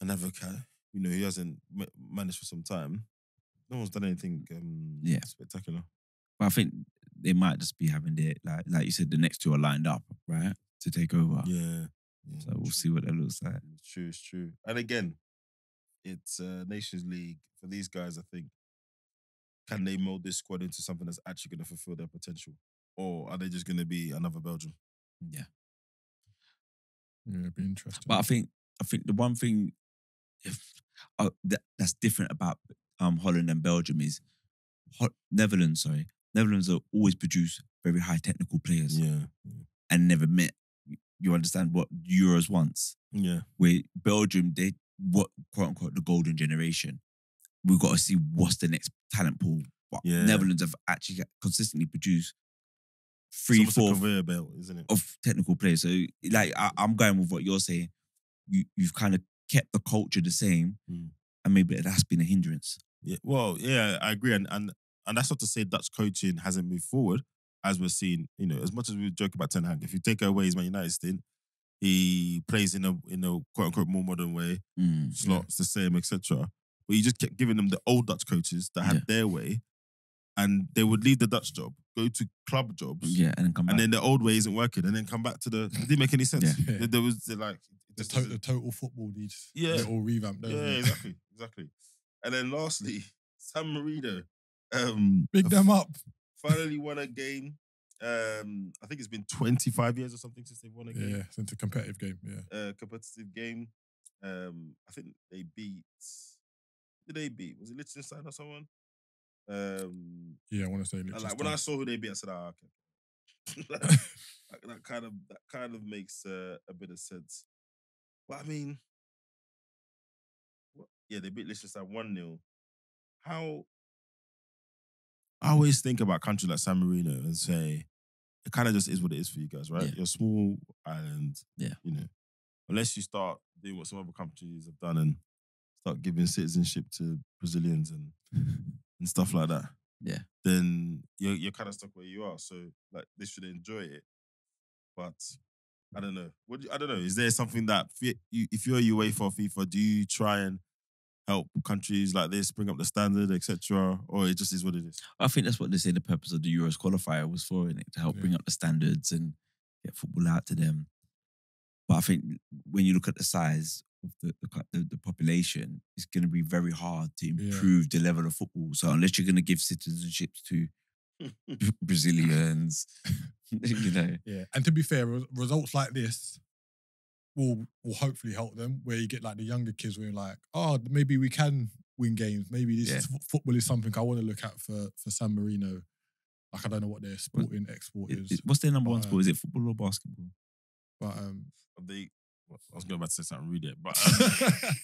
and Advocat, you know, he hasn't managed for some time. No one's done anything Yeah. spectacular. But I think they might just be having their like you said, the next two are lined up, right, to take over. Yeah. So we'll see what that looks like. It's true. And again, it's Nations League. For these guys, I think, can they mold this squad into something that's actually going to fulfill their potential? Or are they just going to be another Belgium? Yeah. Yeah, it'd be interesting. But I think the one thing that's different about Holland and Belgium is Netherlands will always produce very high technical players Yeah. and never met. You understand what Euros once, Yeah. where Belgium, they what quote unquote the golden generation. We've got to see what's the next talent pool. But Yeah. Netherlands have actually consistently produced It's 3, almost a 4 conveyor belt, isn't it? of technical players. So like I'm going with what you're saying. You've kind of kept the culture the same, Mm. and maybe that's been a hindrance. Yeah. Well, yeah, I agree. And that's not to say Dutch coaching hasn't moved forward, as we're seeing, you know, as much as we joke about Ten Hag, if you take away his Man United stint, he plays in a quote unquote more modern way. Slots the same, etc. But you just kept giving them the old Dutch coaches that had their way, and they would leave the Dutch job, go to club jobs, Yeah, and then come back. and then the old way isn't working, and then come back to the. It didn't make any sense. Yeah. There was like the total football needs Yeah. a little revamp. Doesn't yeah, it? exactly. And then lastly, San Marino, Big them up. finally won a game. I think it's been 25 years or something since they've won a game. Yeah, it's into competitive game. Yeah. Competitive game. I think they beat. Did they beat? Was it Liechtenstein or someone? Yeah, I want to say And like when I saw who they beat, I said, okay. that kind of makes a bit of sense. But I mean, yeah, they beat Liechtenstein 1-0. How? I always think about countries like San Marino and say, it kind of just is what it is for you guys, right? Yeah. You're a small island. Yeah. You know, unless you start doing what some other countries have done and start giving citizenship to Brazilians and stuff like that. Yeah. Then you're kind of stuck where you are. So like they should enjoy it. But I don't know. I don't know. Is there something that if you're UEFA or FIFA, do you try and help countries like this bring up the standard, etc., or it just is what it is? I think that's what they say the purpose of the Euros qualifier was for, innit? To help bring up the standards and get football out to them. But I think when you look at the size, of the population, it's going to be very hard to improve the level of football. So unless you're going to give citizenships to Brazilians, you know. Yeah, and to be fair, results like this will hopefully help them. Where you get like the younger kids, where you're like, oh, maybe we can win games. Maybe this football is something I want to look at for San Marino. Like I don't know what their sporting export is. What's their number one sport? Is it football or basketball? But I was going about to say something rude, but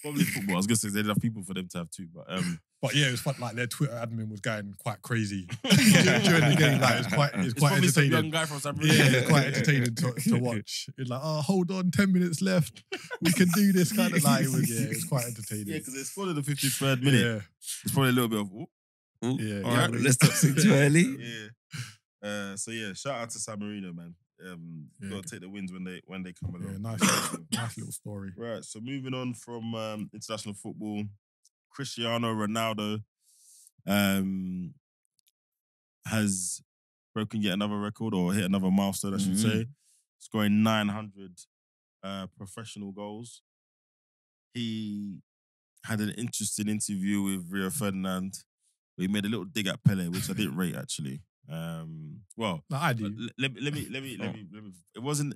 probably football. I was going to say there'd enough people for them to have two, but yeah, it was fun. Like their Twitter admin was going quite crazy during the game. Like it's quite entertaining. Some young guy from San Marino. Yeah, it's quite entertaining to watch. It's like, oh, hold on, 10 minutes left. We can do this kind of like. It was quite entertaining. Yeah, because it's scored in the 53rd minute. Yeah. It's probably a little bit of. Ooh. Yeah, all right, let's not sing too early. Yeah. So yeah, shout out to San Marino, man. Got to take the wins when they come along. Yeah, nice little story. Right, so moving on from international football, Cristiano Ronaldo has broken yet another record or hit another milestone, I should say, scoring 900 professional goals. He had an interesting interview with Rio Ferdinand where he made a little dig at Pele, which I didn't rate actually. Well, no, I do. Let me. It wasn't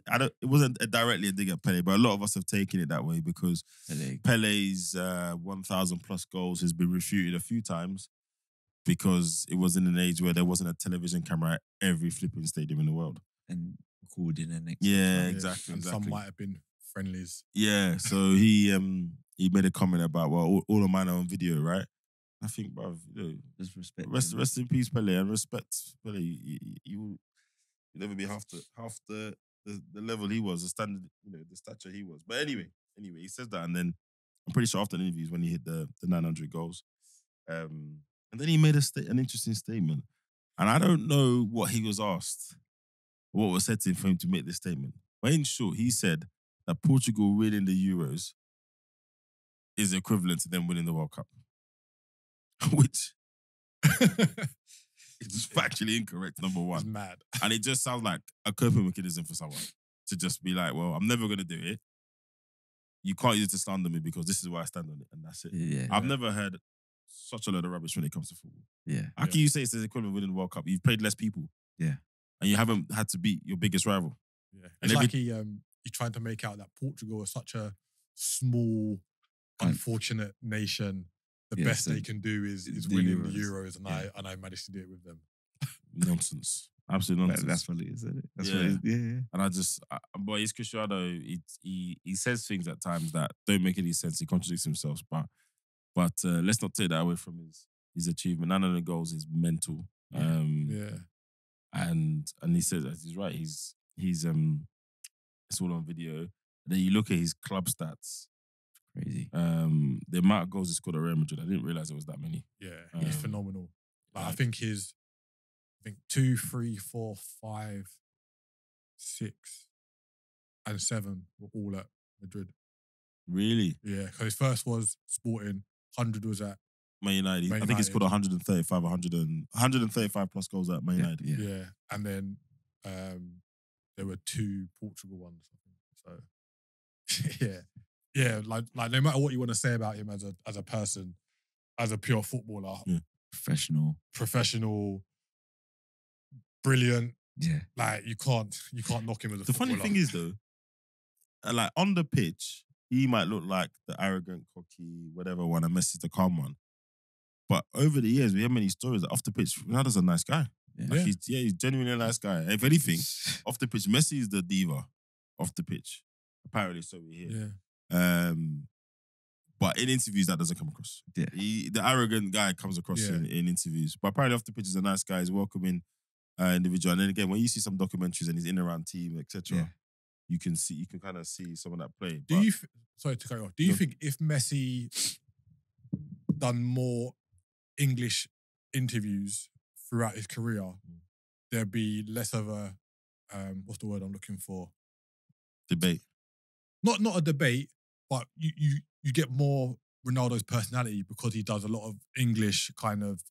directly a dig at Pele, but a lot of us have taken it that way because Pele's 1,000 plus goals has been refuted a few times because it was in an age where there wasn't a television camera at every flipping stadium in the world and recording and exactly. And some might have been friendlies. Yeah, so he made a comment about all of mine are on video, right? I think, bruv, just respect. Rest in peace, Pele, and respect Pele. You'll never be half the level he was, the standard, the stature he was. But anyway, he says that, and then I'm pretty sure after the interviews when he hit the 900 goals, and then he made an interesting statement, and I don't know what he was asked, what was said to him for him to make this statement. But in short, he said that Portugal winning the Euros is equivalent to them winning the World Cup. Which is factually incorrect, number one. It's mad. And it just sounds like a coping mechanism for someone to just be like, well, I'm never going to do it. You can't use it to slander me because this is where I stand on it, and that's it. Yeah, I've never heard such a load of rubbish when it comes to football. Yeah. How can you say it's the equivalent of winning the World Cup? You've played less people. Yeah. And you haven't had to beat your biggest rival. Yeah. It's like he tried to make out that Portugal is such a small, unfortunate nation. The best they can do is winning the Euros, and I managed to do it with them. Nonsense. Absolute nonsense. That's what it is, isn't it? That's what it is. And but he's Cristiano. He says things at times that don't make any sense. He contradicts himself. But let's not take that away from his achievement. 900 goals is mental. And he says that he's right. He's it's all on video. And then you look at his club stats. Crazy. The amount of goals he scored at Real Madrid, I didn't realize it was that many. Yeah, he's phenomenal. I think 2, 3, 4, 5, 6, and 7 were all at Madrid. Really? Yeah, because his first was Sporting, 100 was at Man United. I think he scored 135 plus goals at Man United. Yeah, and then there were 2 Portugal ones. So yeah, like no matter what you want to say about him as a person, as a pure footballer, professional, brilliant. Yeah, like you can't knock him as a The footballer. funny thing is though, like on the pitch, he might look like the arrogant, cocky, whatever one, and Messi's the calm one. But over the years, we have many stories that off the pitch, Ronaldo's a nice guy. Yeah. Like he's genuinely a nice guy. If anything, off the pitch, Messi is the diva off the pitch. Apparently, so we hear. Yeah. But in interviews, that doesn't come across. Yeah. The arrogant guy comes across in interviews. But apparently, off the pitch, he's a nice guy. He's a welcoming individual. And then again, when you see some documentaries and he's in around team, etc., you can kind of see some of that play. Sorry to cut you off. Do you think if Messi done more English interviews throughout his career, there'd be less of a what's the word I'm looking for? Debate. Not a debate, but you get more Ronaldo's personality because he does a lot of English kind of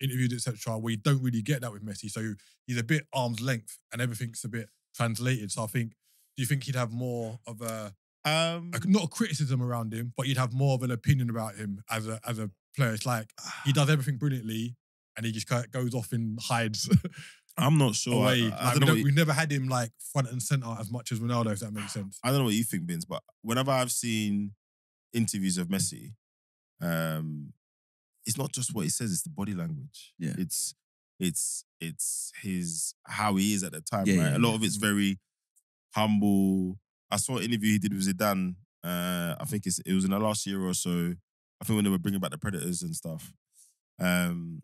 interviews, etc., where you don't really get that with Messi. So he's a bit arm's length and everything's a bit translated. So do you think he'd have more of a Like, not a criticism around him, but you'd have more of an opinion about him as a player. It's like he does everything brilliantly, and he just kind of goes off and hides I'm not sure. away. I don't know. We've never had him like front and center as much as Ronaldo, if that makes sense. I don't know what you think, Vince, but whenever I've seen interviews of Messi, it's not just what he says; it's the body language. Yeah. It's his how he is at the time. Yeah, right? yeah, A lot yeah. of it's very humble. I saw an interview he did with Zidane. I think it was in the last year or so. I think when they were bringing back the Predators and stuff. And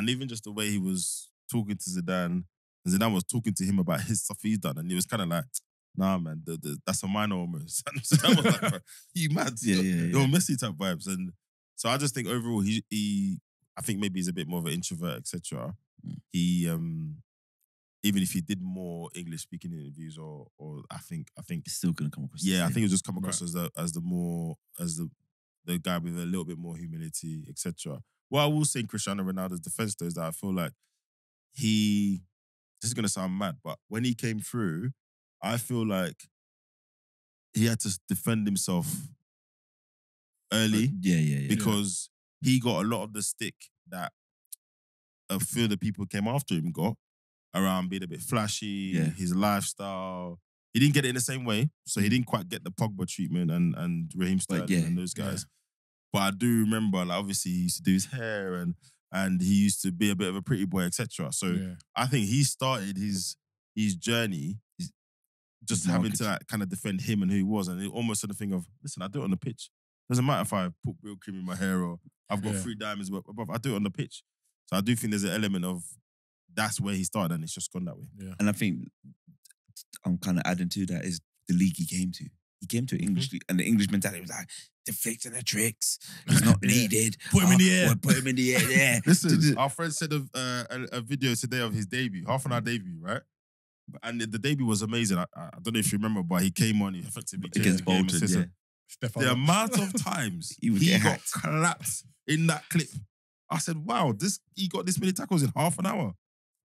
even just the way he was talking to Zidane, and Zidane was talking to him about his stuff he's done, and he was kind of like, "Nah, man, that's a minor almost." And Zidane was like, "Bro, you mad? Yeah. You're Messi type vibes." And so I just think overall, I think maybe he's a bit more of an introvert, etc. He, even if he did more English speaking interviews, or I think, It's still gonna come across. yeah, I the think it just come across as the guy with a little bit more humility, etc. What I will say in Cristiano Ronaldo's defense though is that I feel like this is gonna sound mad, but when he came through, I feel like he had to defend himself early Yeah. because he got a lot of the stick that a few of the people who came after him got around being a bit flashy, Yeah. his lifestyle. He didn't get it in the same way, so he didn't quite get the Pogba treatment and Raheem Sterling yeah, and those guys. But I do remember, like, obviously, he used to do his hair and he used to be a bit of a pretty boy, etc. So I think he started his journey just having to like, kind of defend him and who he was, and it almost had a thing of, listen, I do it on the pitch. Doesn't matter if I put real cream in my hair or I've got 3 diamonds above. I do it on the pitch. So I do think there's an element of that's where he started, and it's just gone that way. Yeah. And I think I'm kind of adding to that is the league he came to. He came to English league, and the English mentality was like, the flicks and the tricks, it's not needed. Put him in the air. Put him in the air, yeah. Listen, our friend said a video today of his debut, half an hour debut, right? And the debut was amazing. I don't know if you remember, but he came on, he effectively changed Against the game. Bolton, yeah. The amount of times He would he get got hacked. clapped in that clip. I said, wow, he got this many tackles in half an hour.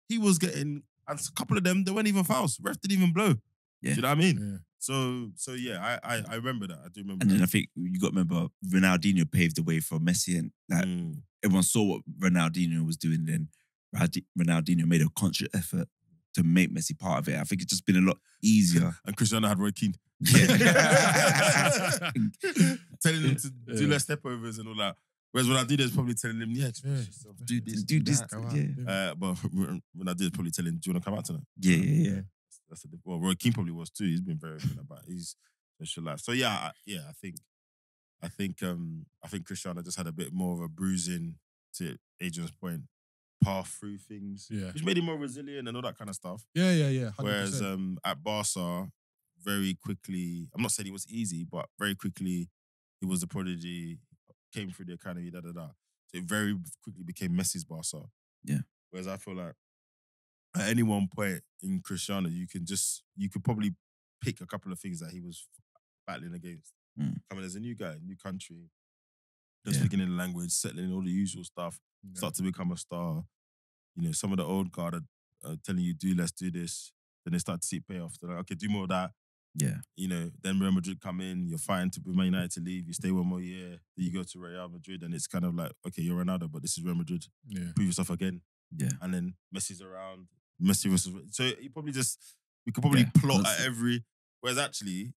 He was getting, and a couple of them, they weren't even fouls. Ref didn't even blow. Yeah. Do you know what I mean? Yeah. So yeah, I remember that. I do remember And then that. I think you got to remember Ronaldinho paved the way for Messi, and like everyone saw what Ronaldinho was doing. Then Ronaldinho made a conscious effort to make Messi part of it. I think it's just been a lot easier. And Cristiano had Roy Keane. Yeah. Telling him to do less step overs and all that. Whereas Ronaldinho is probably telling him, express yourself, do this, Do this. go out. Yeah. But Ronaldinho is probably telling him, do you want to come out tonight? Yeah. Well, Roy Keane probably was too. He's been very open about his social life. So yeah, I think Cristiano just had a bit more of a bruising, to Adrian's point, path through things, which made him more resilient and all that kind of stuff. Yeah. 100%. Whereas at Barca, very quickly, I'm not saying it was easy, but very quickly he was a prodigy, came through the academy, So it very quickly became Messi's Barca. Yeah. Whereas I feel like at any one point in Cristiano, you could probably pick a couple of things that he was battling against. Coming as a new guy, new country, just speaking in the language, settling all the usual stuff, start to become a star. You know, some of the old guard are telling you, do less, do this. Then they start to see payoff. They're like, okay, do more of that. Yeah. You know, then Real Madrid come in, you're fighting to Man United to leave, you stay one more year, then you go to Real Madrid, and it's kind of like, okay, you're Ronaldo, but this is Real Madrid. Yeah. Prove yourself again. Yeah. And then Messi's around, Messi versus... So we could probably plot at every... Whereas actually,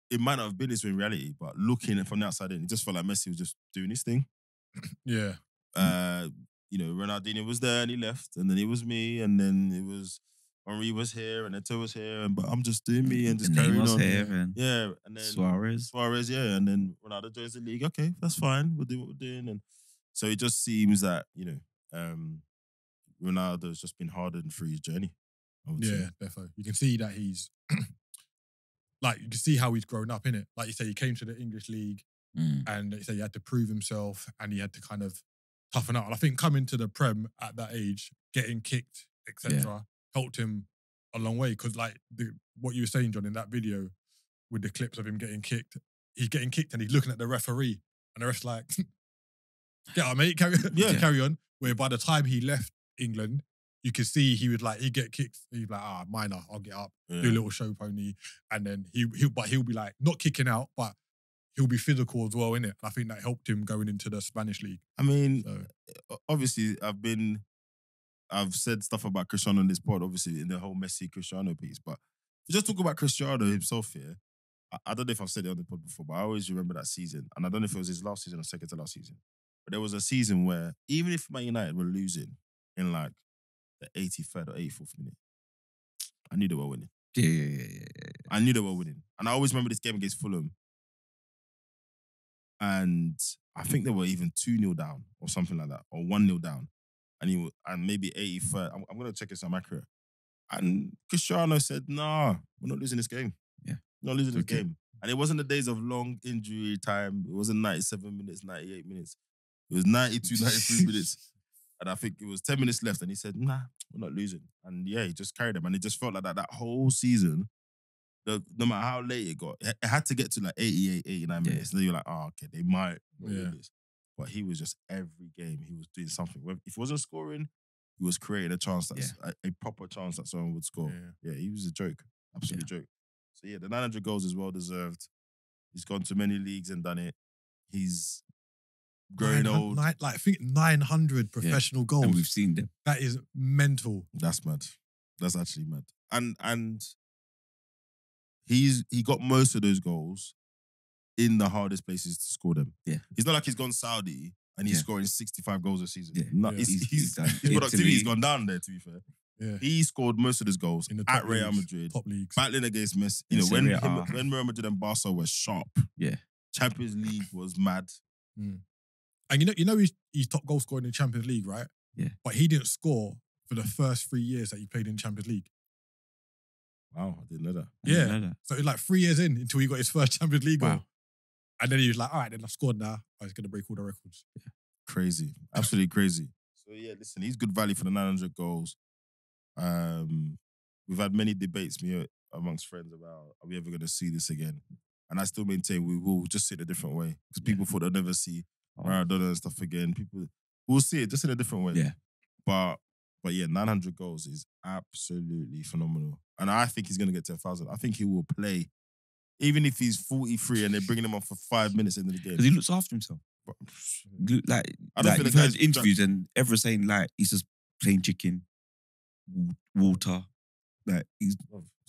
it might not have been this way in reality, but looking from the outside in, it just felt like Messi was just doing his thing. Yeah. You know, Ronaldinho was there and he left, and then it was me, and then it was... Henri was here and Eto'o was here, but I'm just doing me and just carrying on. Here and and then Suarez, and then Ronaldo joins the league. Okay, that's fine. We'll do what we're doing, and so it just seems that Ronaldo's just been hardened through his journey. I would say. Definitely. You can see that he's like, you can see how he's grown up in it. Like you say, he came to the English league, and you say he had to prove himself, and he had to kind of toughen up. And I think coming to the Prem at that age, getting kicked, etc. helped him a long way, because like what you were saying, John, in that video with the clips of him getting kicked, he's getting kicked and he's looking at the referee, and the ref's like, "Get on, mate, carry on." Where by the time he left England, you could see he'd get kicked. He'd be like, minor, I'll get up, do a little show pony, and then he'll be like not kicking out, but he'll be physical as well, innit? And I think that helped him going into the Spanish league. I mean, obviously, I've said stuff about Cristiano on this pod, obviously, in the whole Messi Cristiano piece. But if you just talk about Cristiano himself here, I don't know if I've said it on the pod before, but I always remember that season. And I don't know if it was his last season or second to last season. But there was a season where even if Man United were losing in like the 83rd or 84th minute, I knew they were winning. Yeah. I knew they were winning. And I always remember this game against Fulham. And I think they were even 2-0 down or something like that, or 1-0 down. And maybe 83rd. I'm going to check if I'm accurate. And Cristiano said, nah, we're not losing this game. Yeah. We're not losing this game. And it wasn't the days of long injury time. It wasn't 97 minutes, 98 minutes. It was 92, 93 minutes. And I think it was 10 minutes left. And he said, nah, we're not losing. And yeah, he just carried them. And it just felt like that whole season, no matter how late it got, it had to get to like 88, 89 minutes. And then you're like, okay, they might win this. But he was just every game, he was doing something. If he wasn't scoring, he was creating a chance, a proper chance that someone would score. Yeah, he was a joke. Absolute joke. So yeah, the 900 goals is well deserved. He's gone to many leagues and done it. He's growing old. I think 900 professional goals. And we've seen them. That is mental. That's mad. That's actually mad. And he got most of those goals in the hardest places to score them. Yeah. It's not like he's gone Saudi and he's scoring 65 goals a season. Yeah. No, his productivity's gone down there, to be fair. Yeah. He scored most of his goals in the at Real Madrid, top leagues, battling against Messi. You know, when Real Madrid and Barca were sharp, Champions League was mad. And you know he's top goal scorer in the Champions League, right? Yeah. But he didn't score for the first 3 years that he played in Champions League. Wow, I didn't know that. So it's like 3 years in until he got his first Champions League goal. Wow. And then he was like, all right, then I've scored now. I was going to break all the records. Yeah. Crazy. Absolutely crazy. So yeah, listen, he's good value for the 900 goals. We've had many debates amongst friends about, are we ever going to see this again? And I still maintain we will, just see it a different way. Because people thought they'll never see Maradona and stuff again. We'll see it just in a different way. Yeah. But yeah, 900 goals is absolutely phenomenal. And I think he's going to get to 1,000. I think he will play, even if he's 43 and they're bringing him on for 5 minutes into the game. Because he looks after himself. Like, I don't feel you've heard interviews and everyone's saying like he's just plain chicken, water. Like it's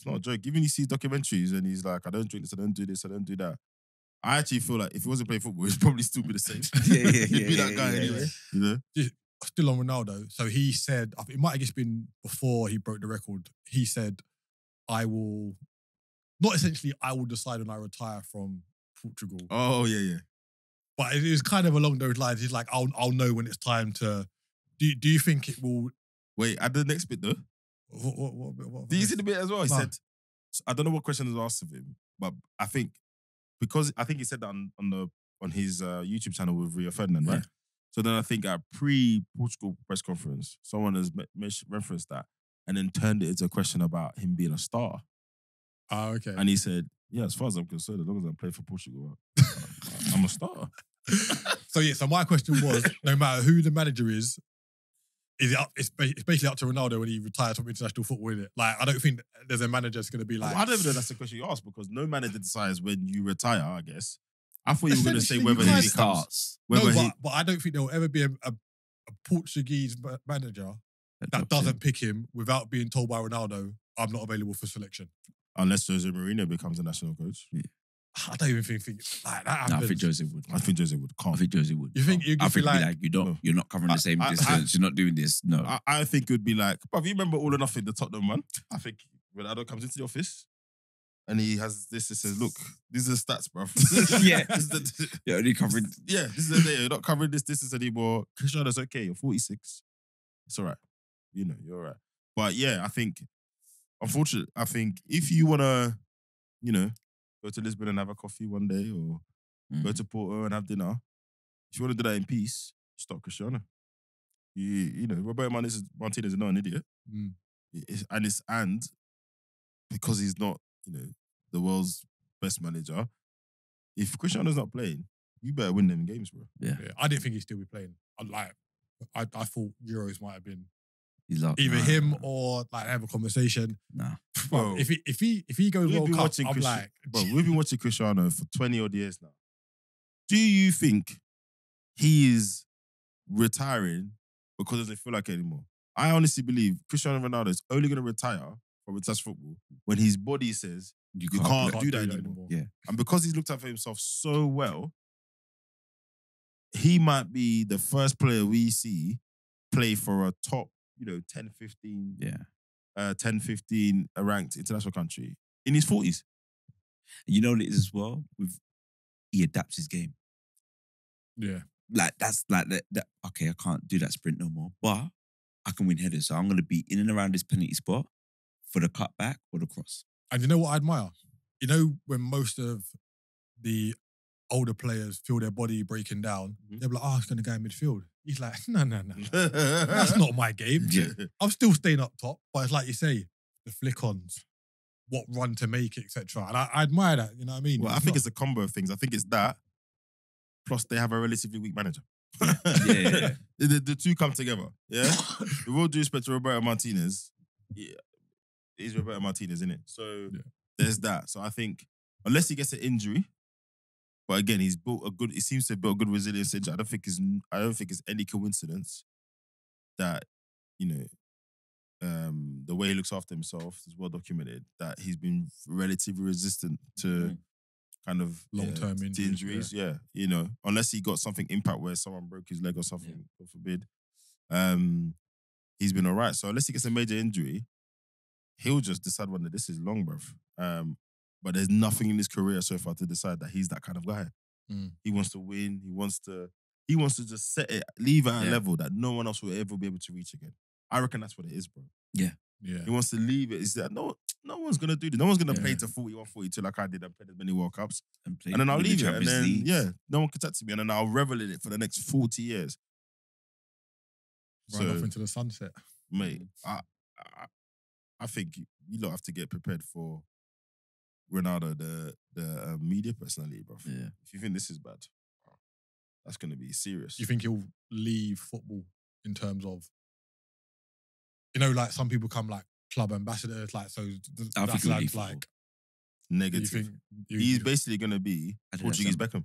not a joke. Even he sees documentaries and he's like, I don't drink this, I don't do this, I don't do that. I actually feel like if he wasn't playing football, he'd probably still be the same. He'd be that guy anyway. You know? Still on Ronaldo. So he said, it might have just been before he broke the record. He said, I will decide when I retire from Portugal. Oh, yeah. But it was kind of along those lines. He's like, I'll know when it's time to. Do you think it will? Wait, add the next bit though. What Did you see the bit as well? He said, I don't know what question was asked of him, but I think he said that on his YouTube channel with Rio Ferdinand, right? So then I think at pre-Portugal press conference, someone has referenced that and then turned it into a question about him being a star. Oh, okay. And he said, yeah, as far as I'm concerned, as long as I play for Portugal, I'm a star. So my question was, no matter who the manager is it up? It's basically up to Ronaldo when he retires from international football, isn't it? Like, I don't think there's a manager that's going to be like. Well, I don't even know that's the question you asked because no manager decides when you retire, I guess. I thought you were going to say whether he starts. But I don't think there will ever be a Portuguese manager that doesn't pick him without being told by Ronaldo, I'm not available for selection. Unless Jose Mourinho becomes a national coach. Yeah. I don't even think like that happens. No, I think Jose would. I think Jose would. I think Jose would. You think I think like you're not covering the same distance. You're not doing this. No. I think it would be like, but you remember All or Nothing, the Tottenham one? I think Ronaldo comes into the office and he has this. It says, "Look, these are the stats, bro." Yeah, you're only covering. Yeah, this is the day. You're not covering this anymore. Cristiano's okay. You're 46. It's all right. You know, you're all right. But yeah, I think, unfortunately, if you wanna, go to Lisbon and have a coffee one day, or go to Porto and have dinner, if you want to do that in peace, stop Cristiano. Roberto Martinez is not an idiot, and because he's not, the world's best manager. If Cristiano's not playing, you better win them games, bro. Yeah. I didn't think he'd still be playing. I thought Euros might have been He's like, Either nah, him nah, or like have a conversation. nah. Bro, Bro, if he goes we've World been Cup, watching I'm Cristiano. like, Bro, we've been watching Cristiano for 20 odd years now. Do you think he is retiring because he doesn't feel like it anymore? I honestly believe Cristiano Ronaldo is only going to retire from international football when his body says you can't play. do that anymore. Yeah. And because he's looked after himself so well, he might be the first player we see play for a top, 10, 15, Yeah. 10, 15 ranked international country in his 40s. You know what it is as well? He adapts his game. yeah. Like that's like that. Okay, I can't do that sprint no more, but I can win headers. So I'm gonna be in and around this penalty spot for the cutback or the cross. And you know what I admire? You know when most of the older players feel their body breaking down, they're like, "Oh, it's going to go in midfield." He's like, "No, that's not my game. Yeah. I'm still staying up top." But it's like you say, the flick-ons, what run to make, etc. And I admire that. You know what I mean? Well, I think it's a combo of things. I think it's that, plus they have a relatively weak manager. Yeah. The two come together. Yeah. With all due respect to Roberto Martinez, yeah, he's Roberto Martinez, isn't it? So there's that. So I think unless he gets an injury, but again, he's built a good. He seems to have built a good resilience. I don't think it's any coincidence that the way he looks after himself is well documented. That he's been relatively resistant to kind of long-term injuries. Yeah, unless he got something impact where someone broke his leg or something, God forbid. He's been all right. So unless he gets a major injury, he'll just decide one that this is long, bruv. But there's nothing in his career so far to decide that he's that kind of guy. He wants to win. He wants to just set it, leave it at a level that no one else will ever be able to reach again. I reckon that's what it is, bro. Yeah. He wants to leave it. Is that no one's gonna do this. No one's gonna play to 41, 42 like I did and play as many World Cups. And then I'll leave it. And then no one can touch me. And then I'll revel in it for the next 40 years. Run off into the sunset. Mate, I think you lot have to get prepared for Ronaldo, the media personality, bro. Yeah. If you think this is bad, that's going to be serious. You think he'll leave football in terms of, like some people come like club ambassadors, like so. I think he'll leave like football. Negative. He's basically going to be Portuguese Beckham.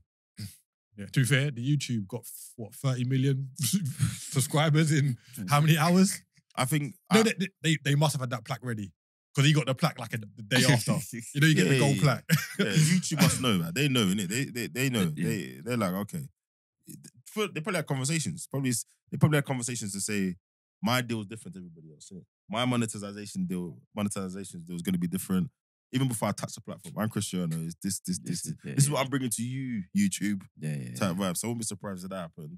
Yeah. To be fair, the YouTube got 30 million subscribers in how many hours? I think they must have had that plaque ready. Because he got the plaque like the day after. You get the gold plaque. Yeah, YouTube must know, man. They know, innit? They know. Yeah. They're like, okay. They probably had conversations. They probably had conversations to say, my deal is different to everybody else. Innit? My monetization deal is going to be different. Even before I touch the platform, I'm Cristiano. Is this is what I'm bringing to you, YouTube. Type vibe. So I won't be surprised if that happened.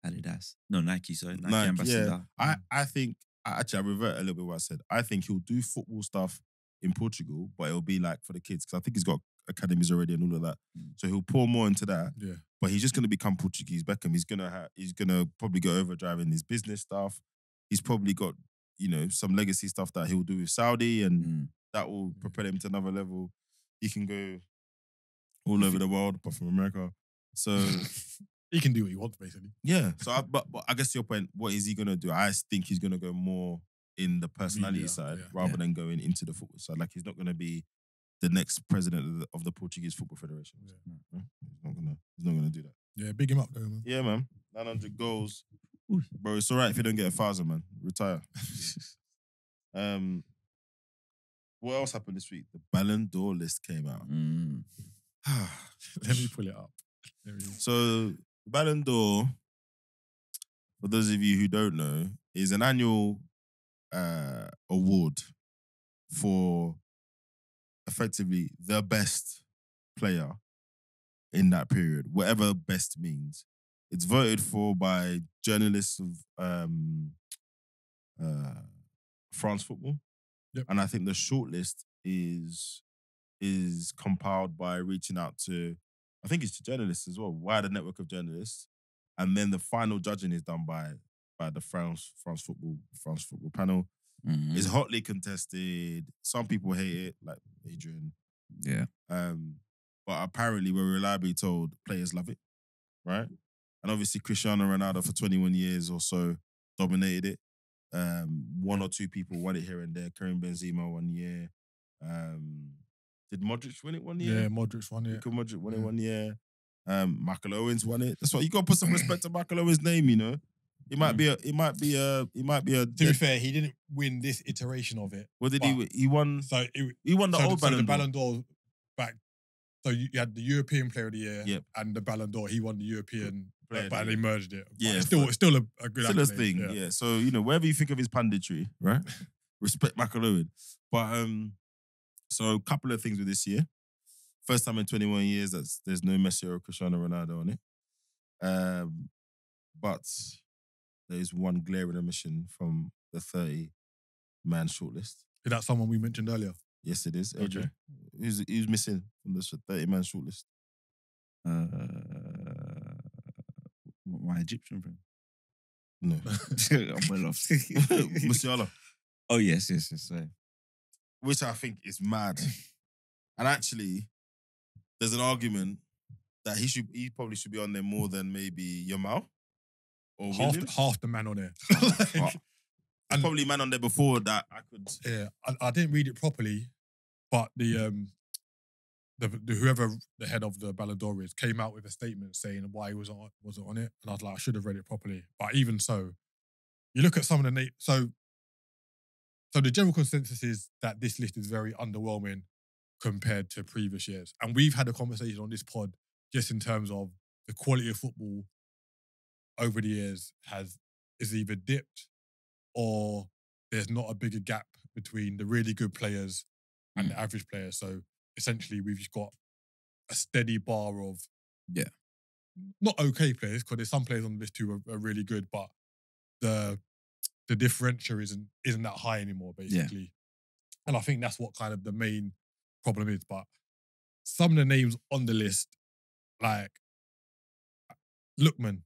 Adidas. No, Nike, sorry. Nike ambassador. Yeah. I think, actually, I revert a little bit what I said. I think he'll do football stuff in Portugal, but it'll be like for the kids, because I think he's got academies already and all of that. So he'll pour more into that. Yeah. But he's just going to become Portuguese Beckham. He's gonna probably go overdrive in his business stuff. He's probably got, some legacy stuff that he'll do with Saudi, and that will propel him to another level. He can go all over the world, apart from America. So he can do what he wants, basically. yeah. So, but I guess your point, what is he gonna do? I think he's gonna go more in the personality side rather than going into the football side. Like he's not gonna be the next president of the Portuguese Football Federation. Yeah. He's not gonna do that. Yeah, big him up though, man. Yeah, man. 900 goals. Bro, it's all right if you don't get 1,000, man. Retire. What else happened this week? The Ballon d'Or list came out. Let me pull it up. So, Ballon d'Or, for those of you who don't know, is an annual award for effectively the best player in that period, whatever best means. It's voted for by journalists of France football. Yep. And I think the shortlist is compiled by reaching out to, I think it's to journalists as well, wider network of journalists. And then the final judging is done by the France football panel. Mm-hmm. It's hotly contested. Some people hate it, like Adrian. Yeah. But apparently we're reliably told players love it, right? And obviously Cristiano Ronaldo for 21 years or so dominated it. One or two people won it here and there. Karim Benzema 1 year. Did Modric win it 1 year? Yeah, Modric won it. Luka Modric won it 1 year. Michael Owens won it. That's why you got to put some respect to Michael Owens' name. You know, it might be a. To be fair, he didn't win this iteration of it. What did he win? He won. So He won the old Ballon d'Or. Ballon d'Or back. So you had the European Player of the Year Yep. and the Ballon d'Or. He won the European, Player of but the they Year. merged it. But Yeah, it's still a good Still a accolade, thing, yeah. So wherever you think of his panditry, right? Respect Michael Owen. But so a couple of things with this year. First time in 21 years that there's no Messi or Cristiano Ronaldo on it. But there is one glaring omission from the 30-man shortlist. Is that someone we mentioned earlier? Yes, it is. AJ. Okay. Who's missing from the 30-man shortlist? My Egyptian friend. No. I'm well off. Musiala. Oh, yes. Sorry. Which I think is mad. And actually, there's an argument that he probably should be on there more than maybe Yamal or Williams. Half the man on there. And probably man on there before that I could. Yeah, I didn't read it properly, but the whoever the head of the Ballon d'Or is came out with a statement saying why he wasn't on it, and I was like, I should have read it properly. But even so, you look at some of the names. So the general consensus is that this list is very underwhelming compared to previous years, and we've had a conversation on this pod just in terms of the quality of football over the years is either dipped or there's not a bigger gap between the really good players and the average players. So essentially, we've just got a steady bar of not okay players, because there's some players on the list who are really good, but the differential isn't that high anymore, basically. And I think that's what kind of the main problem is. But some of the names on the list, like Lookman.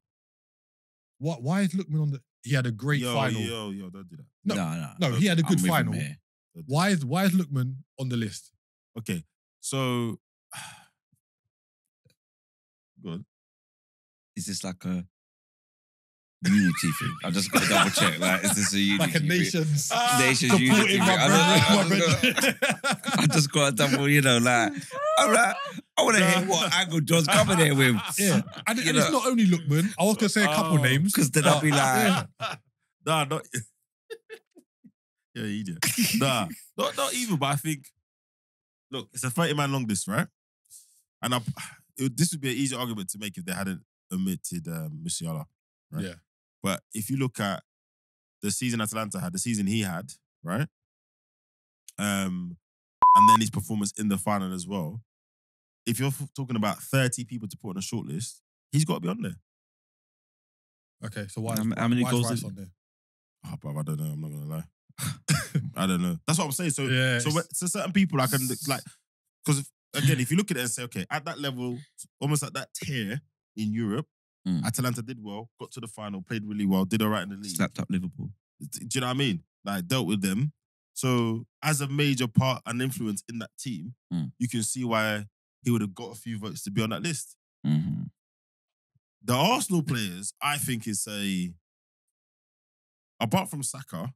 Why is Lookman on the? He had a great final. Yo, don't do that. No, he had a good I'm with final. him here. Why is Lookman on the list? Okay, so good. Is this like a unity thing? I just got to double check. Like, is this a unity Like a thing? nations Nations unity supporting thing. I just got to double, like, I'm like, I want to hear what angle John's coming here with. Yeah, and it's not only Lookman. I was going to say a couple names. Because then I'll be like... Nah, not... Yeah, you do. Nah, not even, but I think... Look, it's a 30-man long list, right? And this would be an easy argument to make if they hadn't omitted Musiala, right? Yeah. But if you look at the season Atalanta had, the season he had, right? And then his performance in the final as well, if you're talking about 30 people to put on a shortlist, he's got to be on there. Okay, so why How many goals Rice did- on there? Oh, bruv, I don't know. I'm not gonna lie. I don't know. That's what I'm saying. So, Yeah, so certain people I can like, because again, if you look at it and say, okay, at that level, almost at that tier in Europe, Atalanta did well, got to the final, played really well, did all right in the league. Slapped up Liverpool. Do you know what I mean? Like, dealt with them. So, as a major part and influence in that team, you can see why he would have got a few votes to be on that list. Mm-hmm. The Arsenal players, I think, is apart from Saka,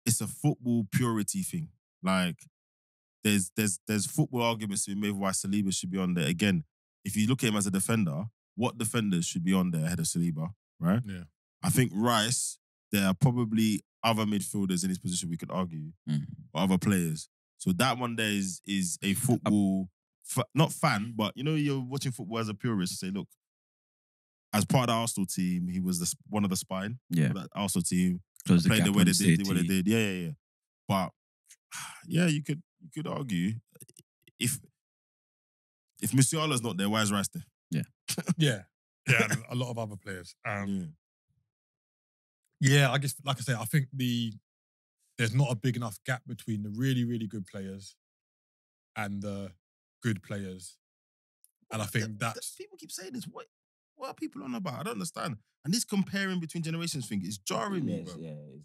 it's a football purity thing. Like, there's football arguments to be made why Saliba should be on there. Again, if you look at him as a defender, what defenders should be on there ahead of Saliba, right? Yeah. I think Rice, there are probably other midfielders in his position we could argue, or other players. So that one there is a football, not fan, but you're watching football as a purist. Say, look, as part of the Arsenal team, he was one of the spine of that Arsenal team. Close the Played gap the way on they City. did, what they did. Yeah. But yeah, you could argue if Musiala's not there, why is Rice there? Yeah, and a lot of other players. I guess, like I say, I think there's not a big enough gap between the really, really good players and the good players. And I think that's... People keep saying this. What are people on about? I don't understand. And this comparing between generations thing is jarring me, bro.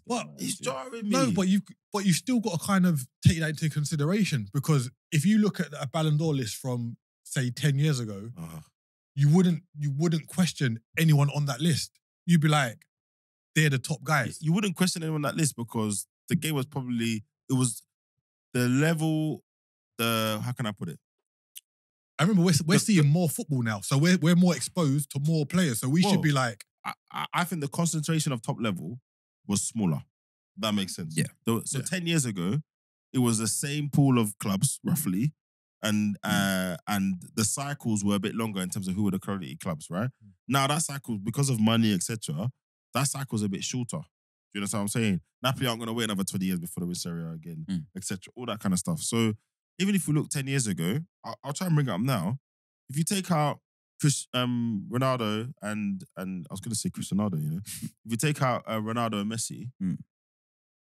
What? It's jarring me. No, but you've still got to kind of take that into consideration, because if you look at a Ballon d'Or list from, say, 10 years ago, you wouldn't question anyone on that list. You'd be like, they're the top guys. You wouldn't question anyone on that list because the game was it was the level, how can I put it? I remember we're seeing more football now, so we're more exposed to more players. So we should be like, I think the concentration of top level was smaller. That makes sense. Yeah. So 10 years ago, it was the same pool of clubs roughly, and the cycles were a bit longer in terms of who were the quality clubs, right? Now that cycle, because of money, etc., that cycle's a bit shorter. Do you understand what I'm saying? Napoli aren't going to wait another 20 years before they win Serie A again, etc. All that kind of stuff. So even if we look 10 years ago, I'll try and bring it up now. If you take out Ronaldo and I was going to say Cristiano, if you take out Ronaldo and Messi,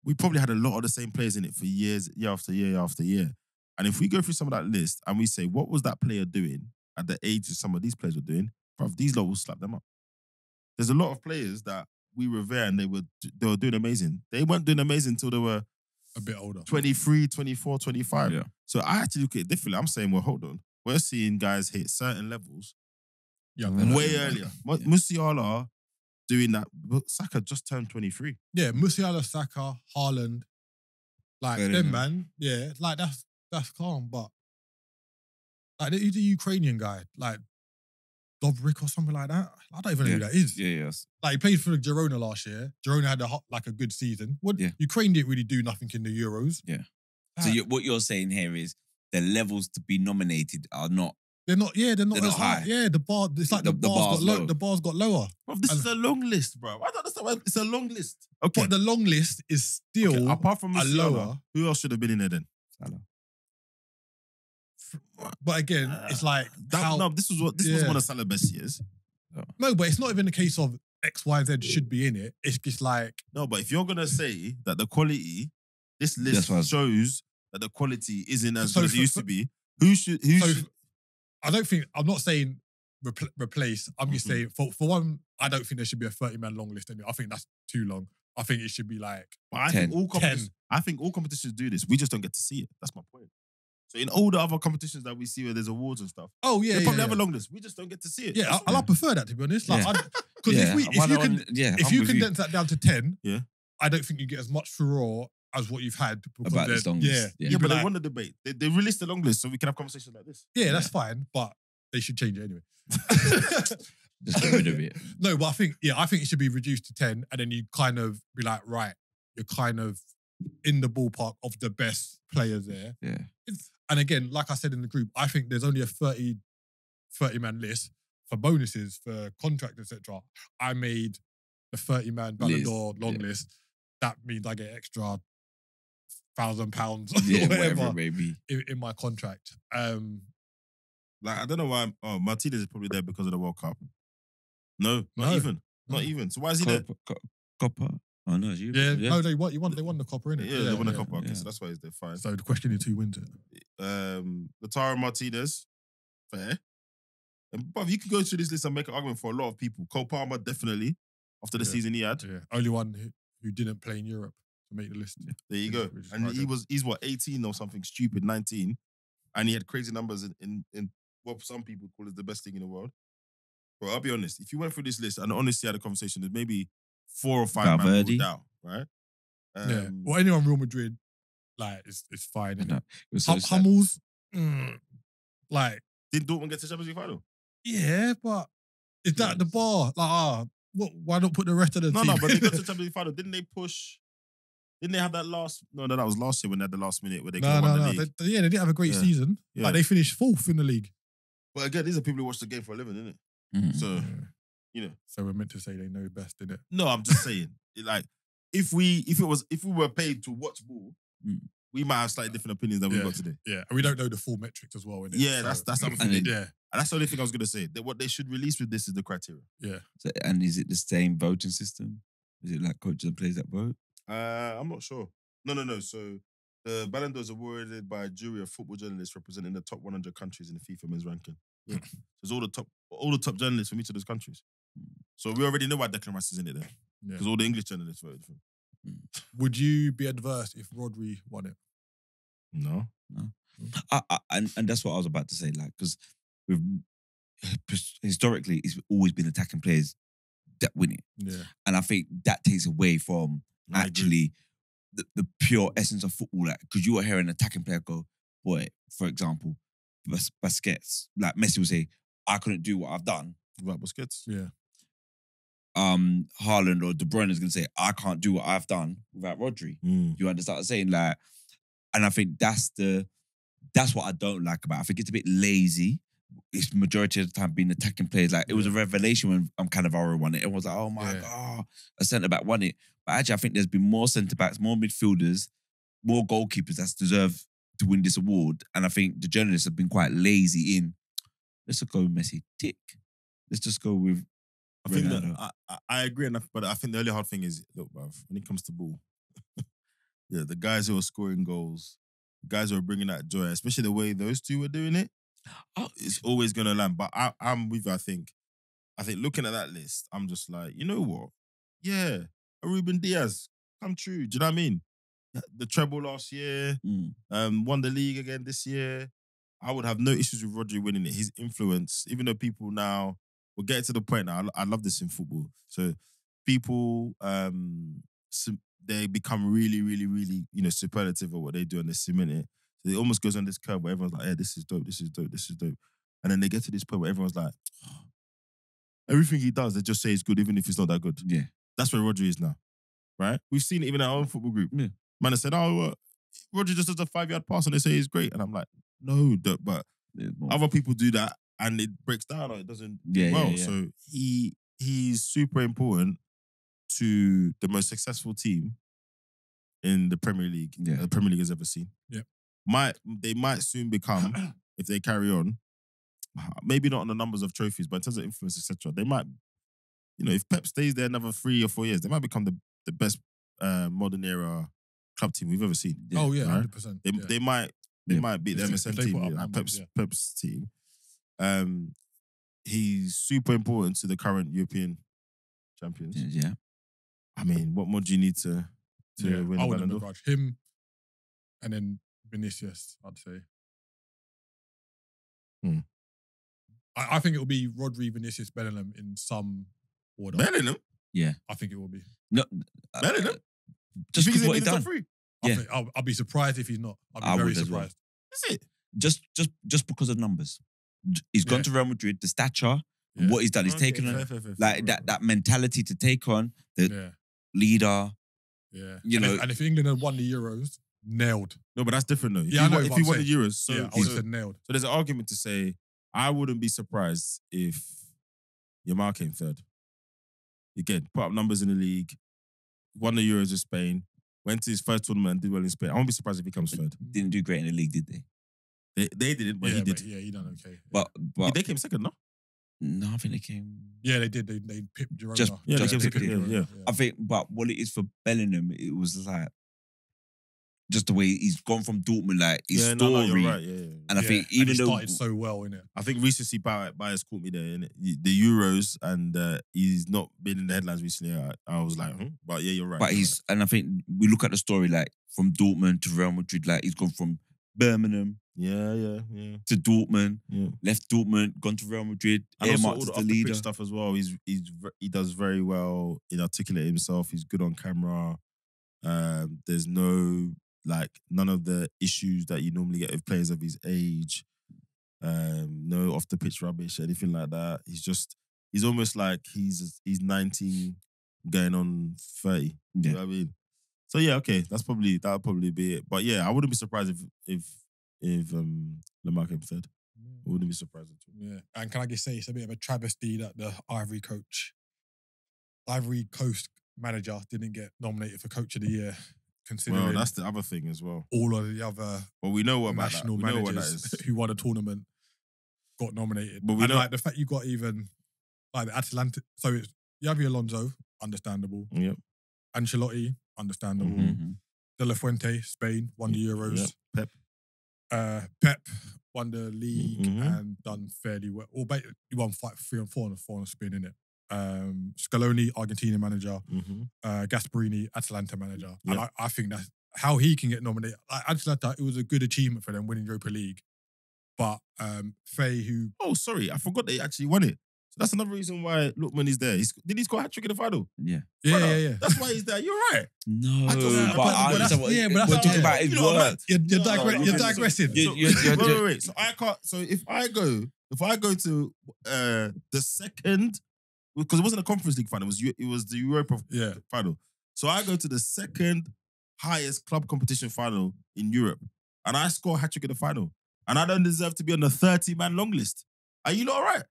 we probably had a lot of the same players in it for years, year after year after year. And if we go through some of that list and we say, what was that player doing at the age that some of these players were doing, bruv, these lot will slap them up. There's a lot of players that we revere and they were doing amazing. They weren't doing amazing until they were a bit older. 23, 24, 25. Yeah. So I actually look at it differently. I'm saying, well, hold on. We're seeing guys hit certain levels way earlier. Musiala doing that. Saka just turned 23. Yeah, Musiala, Saka, Haaland. Like them, man. Yeah, like that's calm. But like the Ukrainian guy, like Dobrik or something like that. I don't even know who that is. Yeah, yes. Like he played for Girona last year. Girona had a good season. Ukraine didn't really do nothing in the Euros. Yeah. So what you're saying here is the levels to be nominated are not. They're not. Yeah, they're not They're as not high. high. Yeah, the bar. It's like the bar's got low. The bar's got lower. Bro, this is a long list, bro. I don't understand why it's a long list. Okay. But the long list is still apart from Musiala, lower. who else should have been in there then? Salah. But again, it's like this was one of Salah's best years. No, but it's not even a case of X, Y, Z should be in it. It's just like no. But if you're gonna say that the quality, this list shows that the quality isn't as good as it used to be. Who should? I don't think. I'm not saying replace. I'm just saying for one, I don't think there should be a 30-man long list anyway. I think that's too long. I think it should be like. But I think all competitions do this. We just don't get to see it. That's my point. So in all the other competitions that we see where there's awards and stuff, they probably have a long list. We just don't get to see it. Yeah, I prefer that, to be honest. Like, because if you condense that down to 10, I don't think you get as much furore as what you've had about this long list. Yeah, but they want the debate. They released the long list so we can have conversations like this. Yeah, that's fine, but they should change it anyway. Just get rid of it. No, but I think it should be reduced to 10, and then you kind of be like, right, you're kind of in the ballpark of the best players there. Yeah. And again, like I said in the group, I think there's only a 30-man list for bonuses, for contract, etc. I made the 30-man Ballon d'Or long list. That means I get extra £1,000 or whatever maybe in my contract. Like I don't know why. Oh, Martinez is probably there because of the World Cup. No, not even. So why is he there? Copper. Oh no, you. Yeah, no, they won the Copper, innit? Yeah, they won the Copper. Okay, so that's why he's there. Fine. So the question is, who wins it? Lautaro Martinez, fair. But you could go through this list and make an argument for a lot of people. Cole Palmer, definitely, after the season he had. Yeah, only one who didn't play in Europe to make the list. Yeah. There you go. And he's what, 18 or something stupid, 19, and he had crazy numbers in what some people call is the best thing in the world. But I'll be honest, if you went through this list and honestly had a conversation, there's maybe 4 or 5 man ruled out, right? Well, anyone Real Madrid, like, it's fine. So Hummels, like, didn't Dortmund get to Champions League final? Yeah, but is that the bar? Like, why not put the rest of the team? No, but they got to Champions League final. Didn't they push? Didn't they have that last? No, that was last year when they had the last minute where they won the league. They didn't have a great season. Yeah. Like, they finished 4th in the league. But again, these are people who watch the game for a living, isn't it? So, So we're meant to say they know best, innit? No, I'm just saying. Like, if we were paid to watch ball, we might have slightly different opinions than we've got today. Yeah, and we don't know the full metrics as well, innit? Yeah, that's something. And yeah. And that's the only thing I was gonna say. That what they should release with this is the criteria. Yeah. So, and is it the same voting system? Is it like coaches and players that vote? I'm not sure. No. So the Ballon d'Or is awarded by a jury of football journalists representing the top 100 countries in the FIFA men's ranking. Yeah. So it's all the top journalists from each of those countries. So we already know why Declan Rice is in it there. Because all the English journalists voted for him. Would you be adverse if Rodri won it? No. And that's what I was about to say. Like, because historically, it's always been attacking players that win it. Yeah. And I think that takes away from I agree. actually the pure essence of football. Like, because you will hear an attacking player go, boy, for example, Busquets, like Messi will say, I couldn't do what I've done. Right, Busquets. Yeah. Haaland or De Bruyne is going to say, I can't do what I've done without Rodri. You understand what I'm saying? Like, and I think that's what I don't like about it. I think it's a bit lazy. It's majority of the time being attacking players. Like, it was a revelation when Cannavaro won it. It was like, oh my God, a centre-back won it. But actually, I think there's been more centre-backs, more midfielders, more goalkeepers that deserve to win this award. And I think the journalists have been quite lazy in, let's just go with Messi. Tick. Let's just go with I think Ronaldo. that I agree, but I think the only hard thing is, look, bruv, when it comes to ball, the guys who are scoring goals, the guys who are bringing that joy, especially the way those two were doing it, it's always going to land. But I'm with you, I think looking at that list, I'm just like, you know what? Yeah, a Ruben Diaz, come true. Do you know what I mean? The treble last year, won the league again this year. I would have no issues with Rodri winning it. His influence, even though people now, we'll get to the point now, I love this in football. So people, they become really, really, really, superlative of what they do and they cement it. So it almost goes on this curve where everyone's like, yeah, this is dope, this is dope, this is dope. And then they get to this point where everyone's like, oh, everything he does, they just say it's good, even if it's not that good. Yeah. That's where Rodri is now, right? We've seen it even in our own football group. Yeah. Man has said, Rodri just does a 5-yard pass and they say he's great. And I'm like, no, but other people do that and it breaks down or it doesn't do well. Yeah. So he's super important to the most successful team in the Premier League the Premier League has ever seen. Yeah. They might soon become, if they carry on, maybe not on the numbers of trophies, but in terms of influence, etc., they might, if Pep stays there another 3 or 4 years, they might become the best modern era club team we've ever seen. Yeah. Oh yeah, right? 100%. They might beat the MSN team, Pep's team. He's super important to the current European champions. Yeah. I mean, what more do you need to win I a Ballon wouldn't d'Or? begrudge him, and then Vinicius, I'd say. I think it will be Rodri, Vinicius, Bellingham in some order. Bellingham? Yeah. I think it will be. No, Bellingham? just because what he he's in the done. top 3? Yeah. I'll be surprised if he's not. I I'll be would very as well. surprised. Is it? Just because of numbers. He's gone to Real Madrid, the stature, and what he's done. He's taken on fair. that mentality to take on the leader. Yeah. You and if England had won the Euros, nailed. No, but that's different though. Yeah, I know, If but you I'm won the saying- Euros, so I would have said nailed. there's an argument to say I wouldn't be surprised if Yamal came third. Again, put up numbers in the league, won the Euros with Spain, went to his first tournament and did well in Spain. I won't be surprised if he comes third. Didn't do great in the league, did they? They didn't, but he did. He done okay. But They came second, no? no, I think they came. Yeah, they did. They pipped Girona. Just- Yeah, just they came pick second. it. Yeah. I think, but what it is for Bellingham, it was like just the way he's gone from Dortmund, like his story. No, you're right. Yeah. And I think he even though started so well in it. I think recency bias caught me there. Innit? The Euros and he's not been in the headlines recently. I was like, but yeah, you're right. But he's, and I think we look at the story like from Dortmund to Real Madrid, like he's gone from Birmingham yeah. to Dortmund, Yeah. left Dortmund, gone to Real Madrid, And also earmarked all as the the off the leader. pitch stuff as well. He does very well in articulating himself. He's good on camera. There's none of the issues that you normally get with players of his age. No off the pitch rubbish, anything like that. He's almost like he's 19 going on 30. You know what I mean? So yeah, okay, that'll probably be it. But yeah, I wouldn't be surprised if Lamar came third. I wouldn't be surprised at all. Yeah. And can I just say it's a bit of a travesty that the Ivory Coast manager didn't get nominated for Coach of the Year, considering Well, that's the other thing as well. all of the other But we know what about that. national We know what that managers is. who won a tournament got nominated. But we and know- like the fact you got even like the Atalanta. So it's Xavi Alonso, understandable. Yep. Ancelotti, understandable. Mhm. De La Fuente, Spain, won the Euros. Yep. Pep. Pep won the league Mhm. and done fairly well. Or he won 3 and 4 on a spin, innit? Scaloni, Argentina manager. Gasparini, Atalanta manager. Yep. And I think that's how he can get nominated. Like Atalanta, it was a good achievement for them winning Europa League. But Faye, who Oh, sorry, I forgot they actually won it. That's another reason why Lookman is there. Did he score a hat trick in the final? Yeah. Yeah. That's why he's there. You're right. No, I just- but I understand what yeah, but that's we're talking yeah. about his You know, work. You're digressing. Wait. So I can't. So if I go to the second, because it wasn't a Conference League final, it was the Europa final. So I go to the second highest club competition final in Europe, and I score a hat trick in the final, and I don't deserve to be on the 30-man long list. Are you not alright?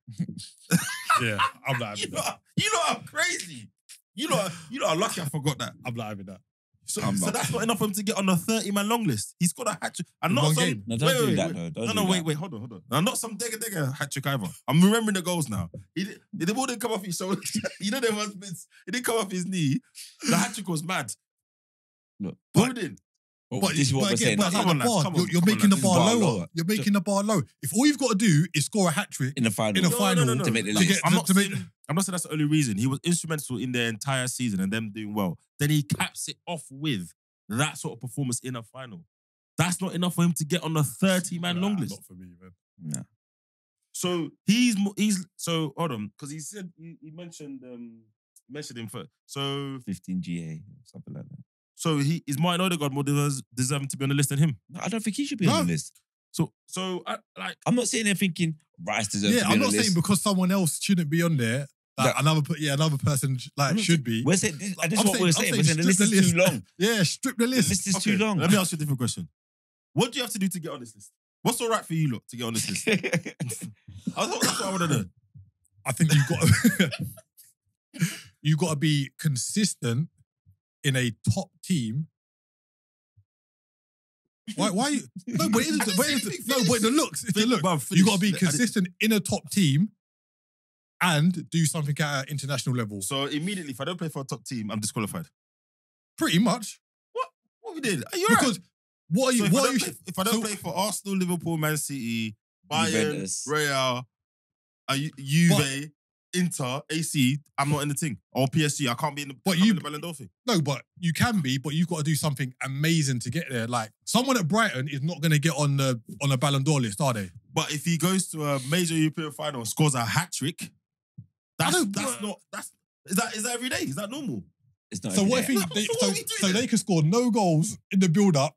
Yeah, I'm not having that. You know I'm crazy. You know I'm lucky I forgot that. I'm not having that. So that's not enough for him to get on the 30-man long list. He's got a hat trick. And not One some. game. No, don't do that, though. Don't do that. Wait, hold on. And not some digger hat trick either. I'm remembering the goals now. The ball didn't come off his shoulder. You know, there was bits. It didn't come off his knee. The hat trick was mad. Look, Holding. but this is what we're saying. Come on, lads, come on, You're come making on, the lads. bar Bar lower. lower. You're making the bar low. If all you've got to do is score a hat trick In the final. in a final No. To make the to list. get I'm not to make. saying that's the only reason. He was instrumental in their entire season and them doing well. Then he caps it off with that sort of performance in a final. That's not enough for him to get on the 30-man long list. Not for me, man. No. So so hold on, because he said he mentioned him first. So 15 GA, something like that. so is Martin Odegaard more deserving to be on the list than him? No, I don't think he should be on the list. So I'm not sitting there thinking Rice deserves to be I'm on not the saying list. because someone else shouldn't be on there. Like another person should be. We're saying, this I'm is what we're saying saying. We're saying the list is too long. Yeah, strip the The list. list is too long. Let me ask you a different question. What do you have to do to get on this list? What's all right for you lot to get on this list? That's what I want to know. I think you got to be consistent in a top team. Why? You, no, but it's the looks. It's the look. You got to be consistent in a top team and do something at an international level. So immediately, if I don't play for a top team, I'm disqualified. Pretty much. What we did? Are you Because what are you? If I don't play for Arsenal, Liverpool, Man City, Bayern, Juventus. Real, Juve, Inter, AC, I'm not in the thing. Or PSG, I can't be in the, in the Ballon D'Or thing. No, but you can be, but you've got to do something amazing to get there. Like someone at Brighton is not going to get on a Ballon d'Or list, are they? But if he goes to a major European final and scores a hat trick, is that every day? Is that normal? It's not. So every what day. if so they can score no goals in the build-up,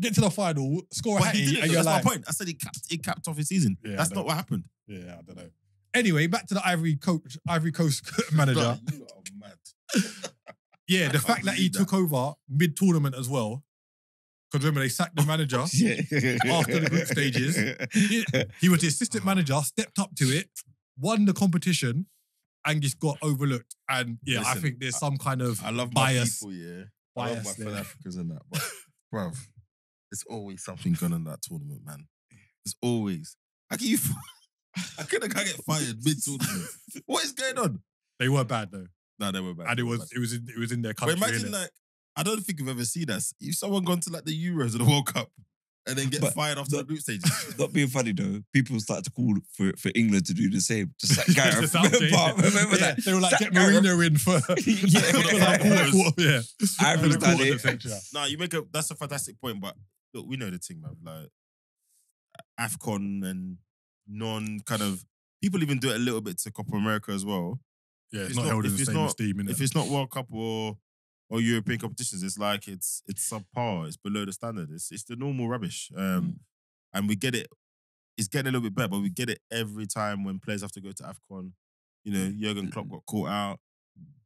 get to the final, score a But hattie, he didn't, and you're that's my like, point. I said he capped off his season. Yeah, That's I not know. what happened. yeah, I don't know. Anyway, back to the Ivory Coast manager. Bro, you lot are mad. Yeah, the I fact can't that he believe took over mid-tournament as well. Because remember, they sacked the manager after the group stages. He was the assistant manager, stepped up to it, won the competition, and just got overlooked. And I Listen, think there's some kind of I love my bias. people, yeah. I love my Bias fellow there. Africans and that. But, bruv, there's always something going on in that tournament, man. There's always. How can you... I couldn't get fired mid-tournament. What is going on? They were bad though. No, they were bad. And They it were was bad. in their But country. imagine, innit? like, I don't think we've ever seen that. If someone gone to, like, the Euros or the World Cup and then get But fired after the group stages. Not being funny though, people started to call for England to do the same. Just like Gareth. Just out there, Remember yeah. that? They were like, That get Gareth- Marino in for Yeah. Ivory's done it. No, that's a fantastic point, but look, we know the thing, man. Like, AFCON and non-kind of... People even do it a little bit to Copa America as well. Yeah, it's It's not not- held in if the it's same not- esteem, innit? If it's not World Cup or European competitions, it's like it's subpar. It's below the standard. It's the normal rubbish. And we get it. It's getting a little bit better, but we get it every time when players have to go to AFCON. You know, Jurgen Klopp got caught out.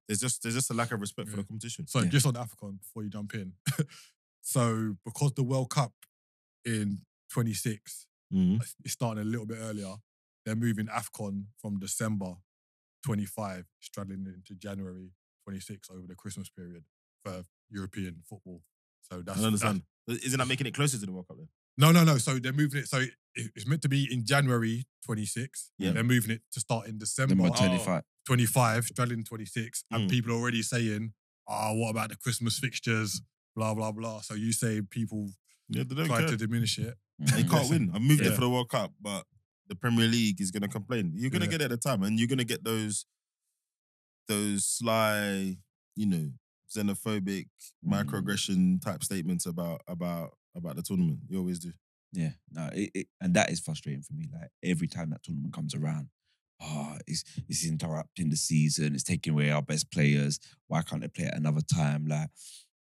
There's just a lack of respect for the competition. So just on AFCON, before you jump in. So because the World Cup in 26 is starting a little bit earlier, they're moving AFCON from December 25, straddling into January 26 over the Christmas period for European football. So I that's don't understand. Isn't that making it closer to the World Cup then? No. So they're moving it. So it's meant to be in January 26. Yeah. They're moving it to start in December Number 25. 25, straddling 26. And people are already saying, what about the Christmas fixtures? Blah, blah, blah. So you say people Yeah, they don't try care. to diminish it. They can't win. I moved it Yeah. for the World Cup, but the Premier League is going to complain. You're going to get it at the time, and you're going to get those sly, xenophobic, microaggression type statements about the tournament. You always do. Yeah, no, and that is frustrating for me. Like every time that tournament comes around, it's interrupting the season. It's taking away our best players. Why can't they play at another time? Like,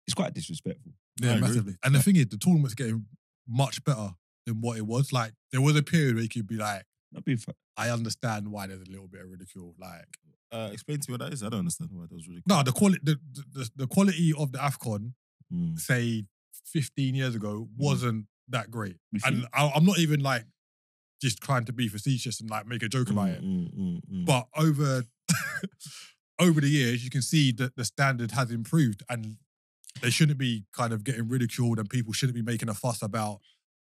it's quite disrespectful. Yeah, I agree. massively. And the thing is, the tournament's getting much better than what it was. Like, there was a period where you could be like, Not being fu- I understand why there's a little bit of ridicule. Like, Explain to me what that is. I don't understand why that was really no, the quality of the AFCON, Mm. say 15 years ago, wasn't that great. You And think? I'm not even like just trying to be facetious and like make a joke about it. But over over the years, you can see that the standard has improved, and they shouldn't be kind of getting ridiculed, and people shouldn't be making a fuss about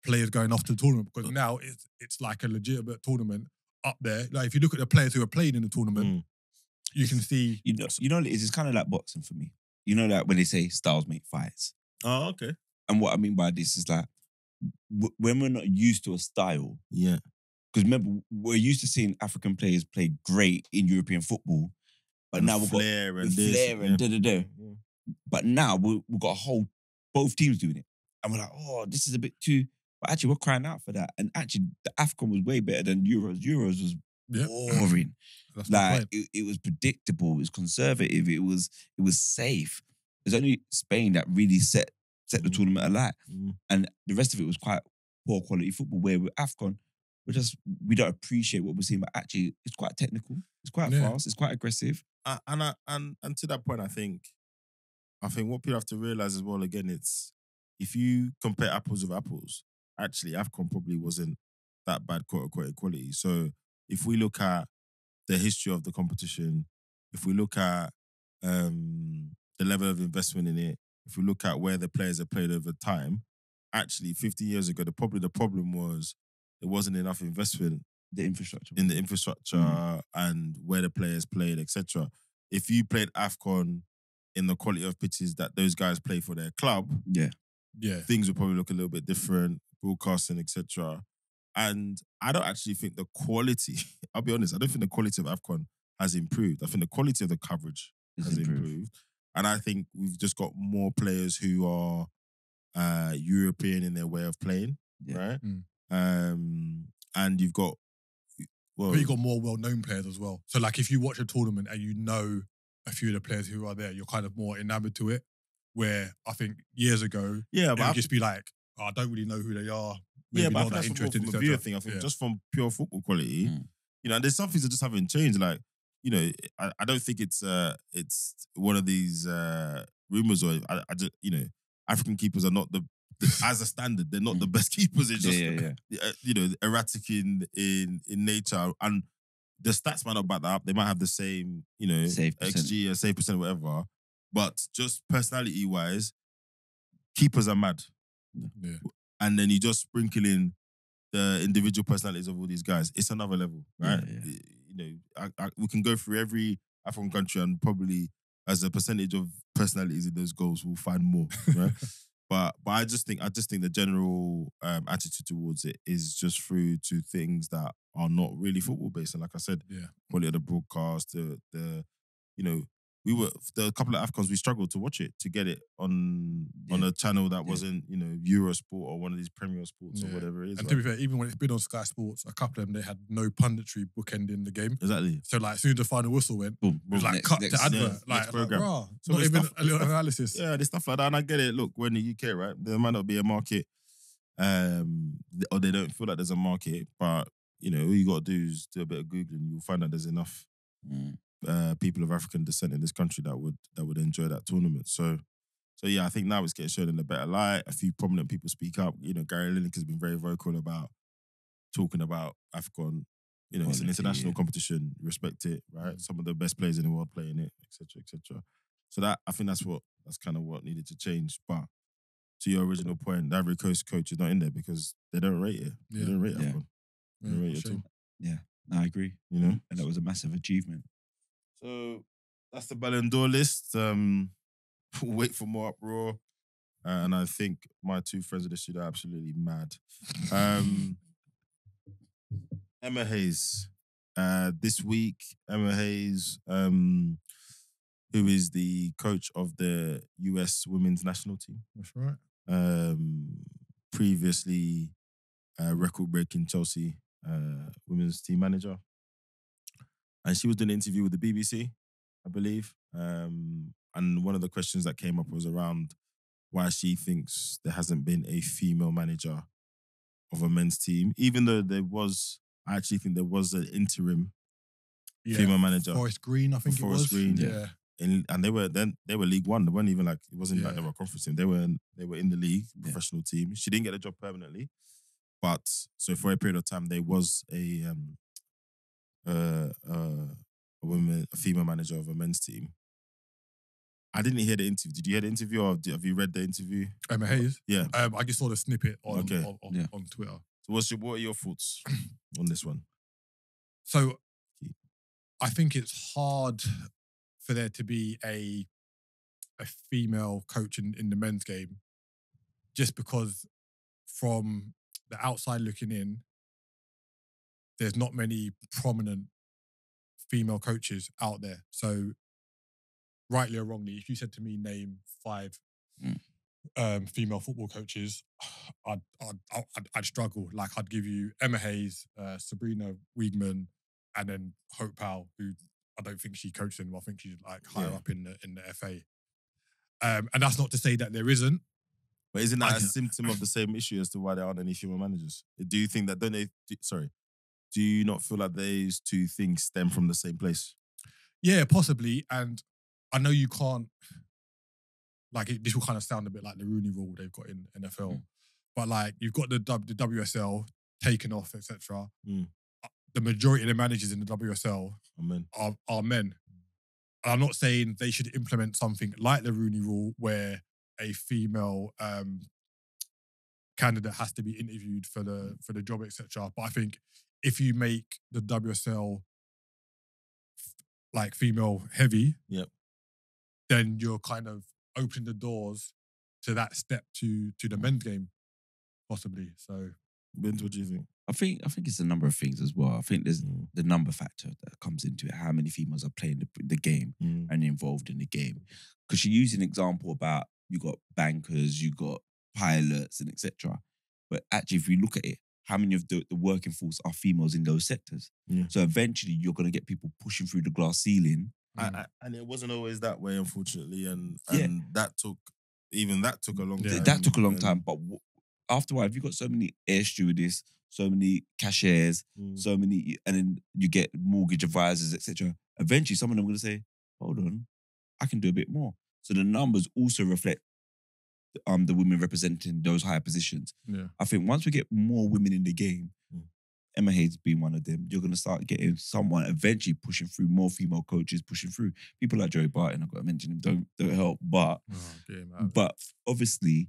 players going off to the tournament, because now it's like a legitimate tournament up there. Like, if you look at the players who are playing in the tournament, you can see. You know what it is? It's kind of like boxing for me. You know, like when they say styles make fights. Oh, okay. And what I mean by this is like, when we're not used to a style, Yeah. because remember, we're used to seeing African players play great in European football, but And now we've got flair and with this, flair and da-da-da. But now we've got both teams doing it. And we're like, oh, this is a bit too... But actually, we're crying out for that. And actually, the AFCON was way better than Euros. Euros was boring. That's the Like, point. it was predictable. It was conservative. It was safe. There's only Spain that really set the tournament alight. And the rest of it was quite poor quality football, where with AFCON, we don't appreciate what we're seeing, but actually it's quite technical. It's quite fast. It's quite aggressive. And to that point, I think what people have to realize as well, again, it's if you compare apples with apples, actually AFCON probably wasn't that bad, quote unquote, in quality. So if we look at the history of the competition, if we look at the level of investment in it, if we look at where the players have played over time, actually 15 years ago, the problem was there wasn't enough investment in the infrastructure and where the players played, etc. If you played AFCON in the quality of pitches that those guys play for their club, things would probably look a little bit different, broadcasting, etc. And I don't actually think the quality, I'll be honest, I don't think the quality of AFCON has improved. I think the quality of the coverage has improved. And I think we've just got more players who are European in their way of playing, right? And you've got, But you've got more well-known players as well. So, like, if you watch a tournament and you know a few of the players who are there, you're kind of more enamored to it. Where I think years ago, it would just be like, I don't really know who they are. Maybe but I not think that that's interested. from a viewer thing. I think just from pure football quality, you know, and there's some things that just haven't changed. Like, you know, I don't think it's one of these rumors, or I just, you know, African keepers are not the as a standard, they're not the best keepers. It's just you know, erratic in nature, and the stats might not back that up. They might have the same, you know, XG or save percent, whatever. But just personality wise, keepers are mad. And then you just sprinkle in the individual personalities of all these guys. It's another level, right? You know, we can go through every African country and probably as a percentage of personalities in those goals, we'll find more, right? But I just think the general attitude towards it is just through to things that are not really football based. And like I said, quality of the broadcast, the you know, the couple of AFCONs we struggled to watch it, to get it on a channel that wasn't, you know, Eurosport or one of these Premier Sports or whatever it is. And to be fair, even when it's been on Sky Sports, a couple of them, they had no punditry bookending the game. Exactly. So, like, as soon as the final whistle went, boom, it was like cut to advert. Like, program. So not even a little analysis. Yeah, there's stuff like that. And I get it. Look, we're in the UK, right? There might not be a market, or they don't feel like there's a market, but, you know, all you got to do is do a bit of Googling. You'll find that there's enough people of African descent in this country that would enjoy that tournament. So yeah, I think now it's getting shown in a better light. A few prominent people speak up. You know, Gary Lineker has been very vocal about talking about AFCON. You know, it's an international competition. Respect it, right? Some of the best players in the world playing it, etc., etc. So that, I think that's kind of what needed to change. But to your original point, the Ivory Coast coach is not in there because they don't rate it. They don't rate AFCON. They don't rate it at all. Yeah, no, I agree. You know, and that was a massive achievement. So that's the Ballon d'Or list. Wait for more uproar. And I think my two friends of the studio are absolutely mad. Emma Hayes. This week, Emma Hayes, who is the coach of the US women's national team. That's right. Previously, record-breaking Chelsea women's team manager. and she was doing an interview with the BBC, I believe. And one of the questions that came up was around why she thinks there hasn't been a female manager of a men's team, even though I actually think there was an interim female manager. Forest Green, I think Forest it was. Green, Yeah. And they were League One. They weren't even like, it wasn't like Yeah. they were a conference team. They were in the league, professional team. She didn't get the job permanently, but so for a period of time there was a female manager of a men's team. I didn't hear the interview. Did you hear the interview, or have you read the interview? Emma Hayes? Yeah. I just saw the snippet on Twitter. So what are your thoughts on this one? So I think it's hard for there to be a female coach in the men's game, just because from the outside looking in, there's not many prominent female coaches out there. So rightly or wrongly, if you said to me, name 5 female football coaches, I'd struggle. Like, I'd give you Emma Hayes, Sabrina Wiegman, and then Hope Powell, who I don't think she coached them. I think she's like higher up in the FA. And that's not to say that there isn't. But isn't that a symptom of the same issue as to why there aren't any female managers? Do you think that, do you not feel like those two things stem from the same place? Yeah, possibly. And I know you can't, this will kind of sound a bit like the Rooney Rule they've got in NFL. But like, you've got the WSL taken off, etc. The majority of the managers in the WSL are men. And I'm not saying they should implement something like the Rooney Rule where a female candidate has to be interviewed for the job, etc. But I think if you make the WSL like female heavy, then you're kind of opening the doors to that step to the men's game, possibly. So, Vince, what do you think? I think it's a number of things as well. I think there's the number factor that comes into it. How many females are playing the game and involved in the game? Because you use an example about you got bankers, you got pilots, and etc. But actually, if you look at it, how many of the working force are females in those sectors? So eventually, you're going to get people pushing through the glass ceiling. And it wasn't always that way, unfortunately. And that took a long time. That took a long time. But after a while, if you've got so many air stewardess, so many cashiers, so many, and then you get mortgage advisors, etc. Eventually, some of them are going to say, hold on, I can do a bit more. So the numbers also reflect the women representing those higher positions. Yeah. I think once we get more women in the game, Emma Hayes being one of them, you're going to start getting someone eventually pushing through, more female coaches pushing through. People like Joey Barton, I've got to mention him, don't help. But obviously,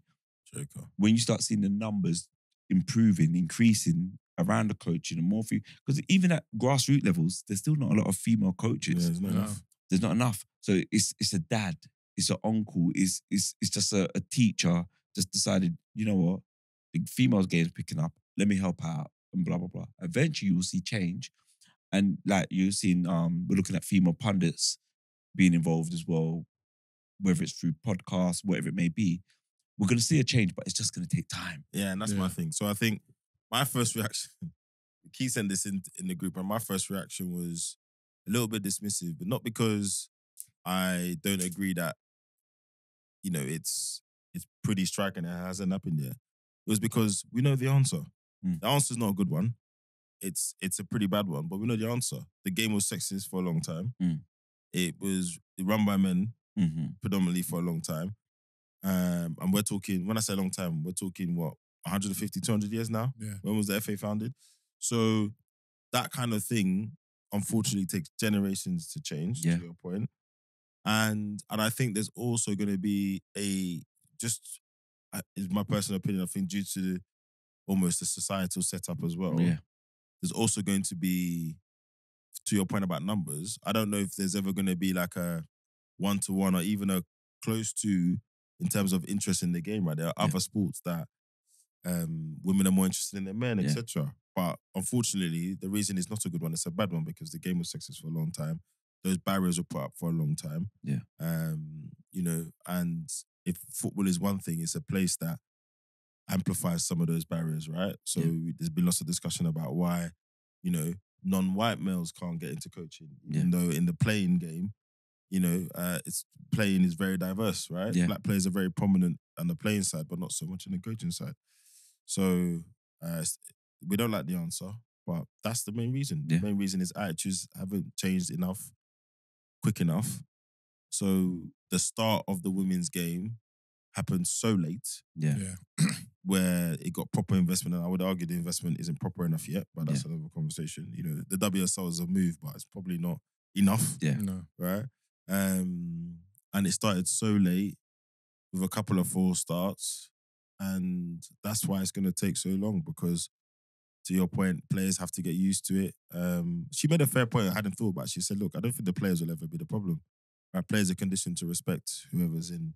Joker, when you start seeing the numbers improving, increasing around the coaching and more because even at grassroots levels, there's still not a lot of female coaches. there's not enough. There's not enough. So it's a dad, it's an uncle, it's just a teacher just decided, you know what, the females game's picking up, let me help out and blah, blah, blah. Eventually you will see change. And like you've seen, we're looking at female pundits being involved as well, whether it's through podcasts, whatever it may be. We're going to see a change, but it's just going to take time. Yeah, and that's my thing. So I think my first reaction, Keith sent this in the group, and my first reaction was a little bit dismissive, but not because I don't agree that, it's pretty striking and it hasn't happened yet. It was because we know the answer. The answer's not a good one. It's a pretty bad one, but we know the answer. The game was sexist for a long time. It was run by men predominantly for a long time. And we're talking, when I say a long time, we're talking what, 150, 200 years now? Yeah. When was the FA founded? So that kind of thing, unfortunately, takes generations to change, to your point. And I think there's also going to be is my personal opinion, I think due to almost the societal setup as well, there's also going to be, to your point about numbers, I don't know if there's ever going to be like a 1-to-1 or even a close to in terms of interest in the game, right? There are other sports that women are more interested in than men, etc. But unfortunately, the reason it's not a good one, it's a bad one because the game was sexist for a long time. Those barriers were put up for a long time. Yeah. And if football is one thing, it's a place that amplifies some of those barriers, right? So there's been lots of discussion about why, non-white males can't get into coaching. Yeah. Even though in the playing game, it's playing is very diverse, right? Yeah. Black players are very prominent on the playing side, but not so much on the coaching side. So we don't like the answer, but that's the main reason. Yeah. The main reason is attitudes haven't changed quick enough. So the start of the women's game happened so late Yeah. where it got proper investment, and I would argue the investment isn't proper enough yet, but that's another conversation. The WSL is a move, but it's probably not enough. Yeah. No. Right? And it started so late with a couple of false starts, and that's why it's going to take so long, because to your point, players have to get used to it. She made a fair point I hadn't thought about. She said, look, I don't think the players will ever be the problem. Right? Players are conditioned to respect whoever's in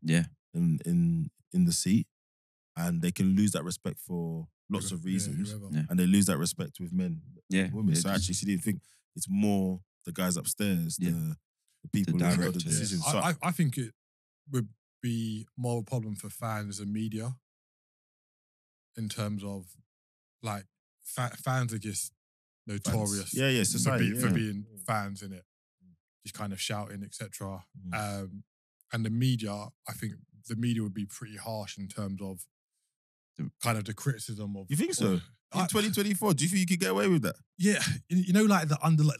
the seat, and they can lose that respect for lots of reasons, and they lose that respect with men, women. So actually, she didn't think it's more the guys upstairs, the people who make the decisions. So I think it would be more of a problem for fans and media in terms of like fans are just notorious. Society for being fans in it, just kind of shouting, etc. And the media, I think the media would be pretty harsh in terms of kind of the criticism of. You think so? In 2024, do you think you could get away with that? Yeah,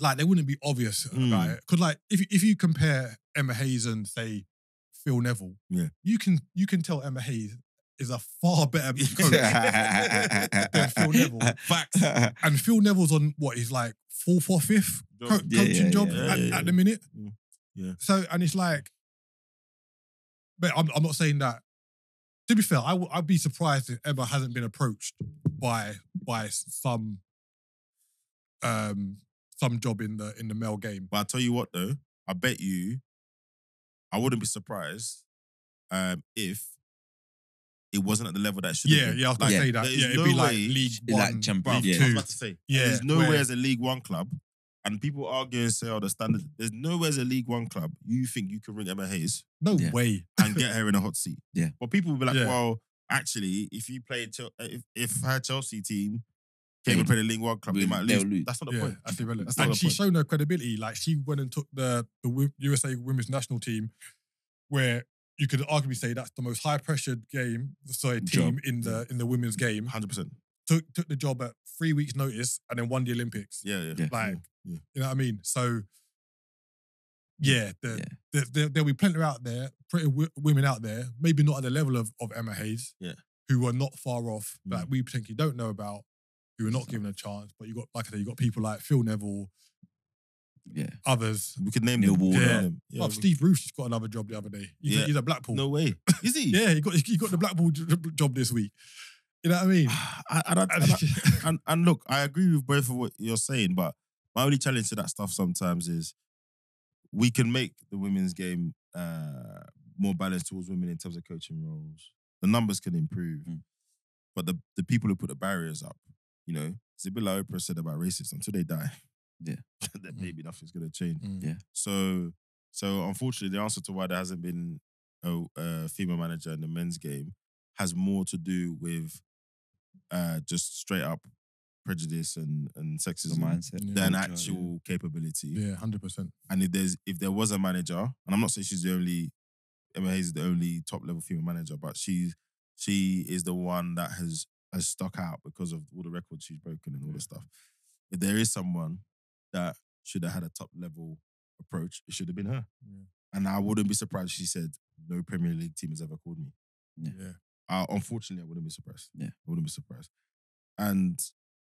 like they wouldn't be obvious about it, because like if you compare Emma Hayes and say Phil Neville, you can tell Emma Hayes is a far better coach than Phil Neville. Facts. And Phil Neville's on what, he's like fourth or fifth coaching job at the minute. Yeah. So, and it's like, but I'm not saying that. To be fair, I'd be surprised if Emma hasn't been approached by some job in the male game. But I'll tell you what though, I bet you, I wouldn't be surprised if it wasn't at the level that it should have been. Yeah, I was going to say that. It'd be like League One, like Champions League League. I was Two. about to say, there's nowhere as a League One club, and people argue and say, the standard, there's nowhere as a League One club you think you can ring Emma Hayes No way. and get her in a hot seat. Yeah. But people will be like, well, actually, if you played, if her Chelsea team came and played a League One club, they might lose. That's not the point. That's irrelevant. That's not And the she's point. shown her credibility. Like, she went and took the USA women's national team, where you could arguably say that's the most high-pressured team in the women's game. 100%. Took the job at 3 weeks' notice and then won the Olympics. Yeah. Like, Yeah. you know what I mean? So, there'll be plenty out there, women out there, maybe not at the level of Emma Hayes, who are not far off, that we potentially don't know about, who are not given a chance. But you got, like I said, you got people like Phil Neville, others. We could name Neil them. Warner. Yeah. Steve Bruce just got another job the other day. He's at Blackpool. No way. Is he? Yeah, he got the Blackpool job this week. You know what I mean? And look, I agree with both of what you're saying, but my only challenge to that stuff sometimes is we can make the women's game more balanced towards women in terms of coaching roles. The numbers can improve, but the people who put the barriers up, it's a bit like Oprah said about racists, until they die, then maybe nothing's going to change. Yeah. So unfortunately, the answer to why there hasn't been a female manager in the men's game has more to do with just straight up prejudice and sexism mindset than actual capability. Yeah, 100%. And if there was a manager, and I'm not saying she's the only, Emma Hayes is the only top level female manager, but she is the one that has stuck out because of all the records she's broken and all the stuff. If there is someone that should have had a top level approach, it should have been her. Yeah. And I wouldn't be surprised if she said, no Premier League team has ever called me. Yeah. Unfortunately, I wouldn't be surprised. Yeah. I wouldn't be surprised. And,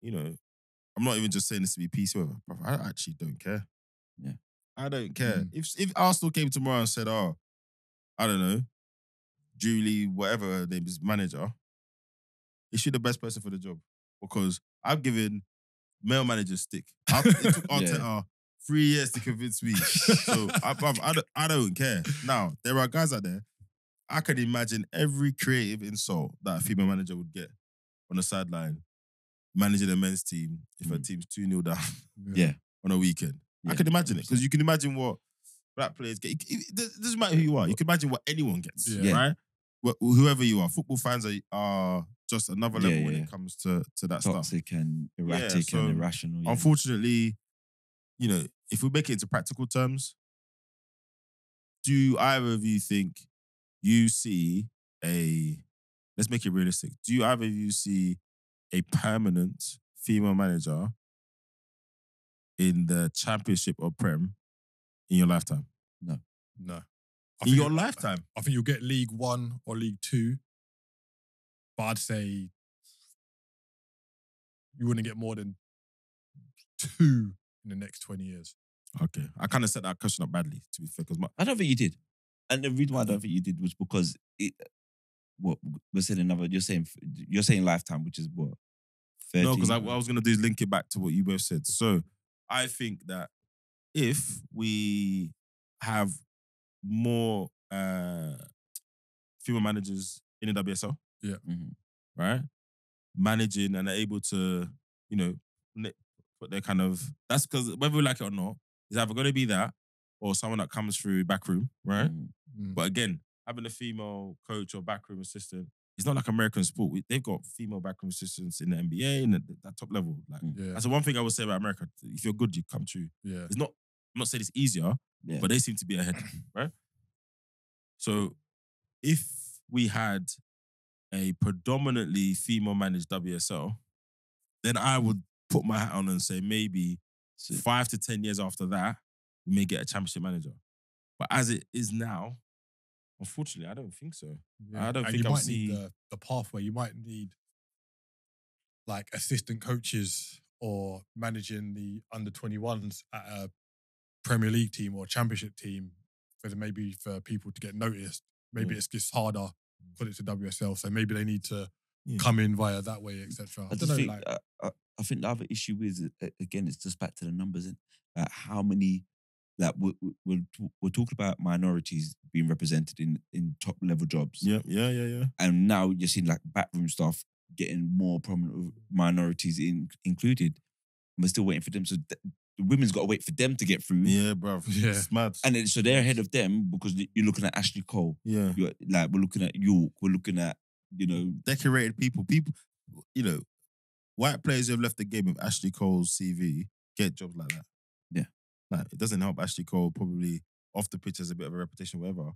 I'm not even just saying this to be PC, whatever, but I actually don't care. Yeah. I don't care. If Arsenal came tomorrow and said, I don't know, Julie, whatever her name is, manager, is she the best person for the job? Because I've given male managers stick. It took Arteta 3 years to convince me. So I don't care. Now, there are guys out there, I can imagine every creative insult that a female manager would get on the sideline managing a men's team if her team's 2-0 down on a weekend. I can imagine it, because you can imagine what black players get. It doesn't matter who you are. You can imagine what anyone gets, right? Whoever you are. Football fans are just another level when it comes to that stuff. Toxic and erratic and irrational. Unfortunately, if we make it into practical terms, do either of you think you see let's make it realistic. Do you either of you see a permanent female manager in the Championship or Prem in your lifetime? No. In your lifetime? I think you'll get League One or League Two, but I'd say you wouldn't get more than 2 in the next 20 years. Okay. I kind of set that question up badly, to be fair, because I don't think you did. And the reason why I don't think you did was because you're saying lifetime, which is what? 30, no, because what I was going to do is link it back to what you both said. So I think that if we have more female managers in the WSL, right, managing and are able to, put their kind of, that's because whether we like it or not, it's either going to be that or someone that comes through backroom, right? But again, having a female coach or backroom assistant, it's not like American sport. They've got female backroom assistants in the NBA and at that top level. That's the one thing I would say about America. If you're good, you come through. Yeah. I'm not saying it's easier, but they seem to be ahead, right? So if we had a predominantly female managed WSL, then I would put my hat on and say maybe 5 to 10 years after that, we may get a championship manager. But as it is now, unfortunately, I don't think so. Yeah. I don't and think you I'll might see need the pathway. You might need like assistant coaches or managing the under 21s at a Premier League team or Championship team, maybe for people to get noticed. Maybe it's just harder because it's a WSL, so maybe they need to come in via that way, etc. I think the other issue is, again, it's just back to the numbers and how many, like we're talking about minorities being represented in top level jobs. Yeah. And now you're seeing like backroom staff getting more prominent minorities included. And we're still waiting for them. So the women's got to wait for them to get through. Yeah, bruv. Yeah. It's mad. And then, so they're ahead of them because you're looking at Ashley Cole. Yeah. We're looking at York. We're looking at, decorated people. People, white players who have left the game with Ashley Cole's CV get jobs like that. Yeah. Like, it doesn't help Ashley Cole probably off the pitch has a bit of a reputation, whatever.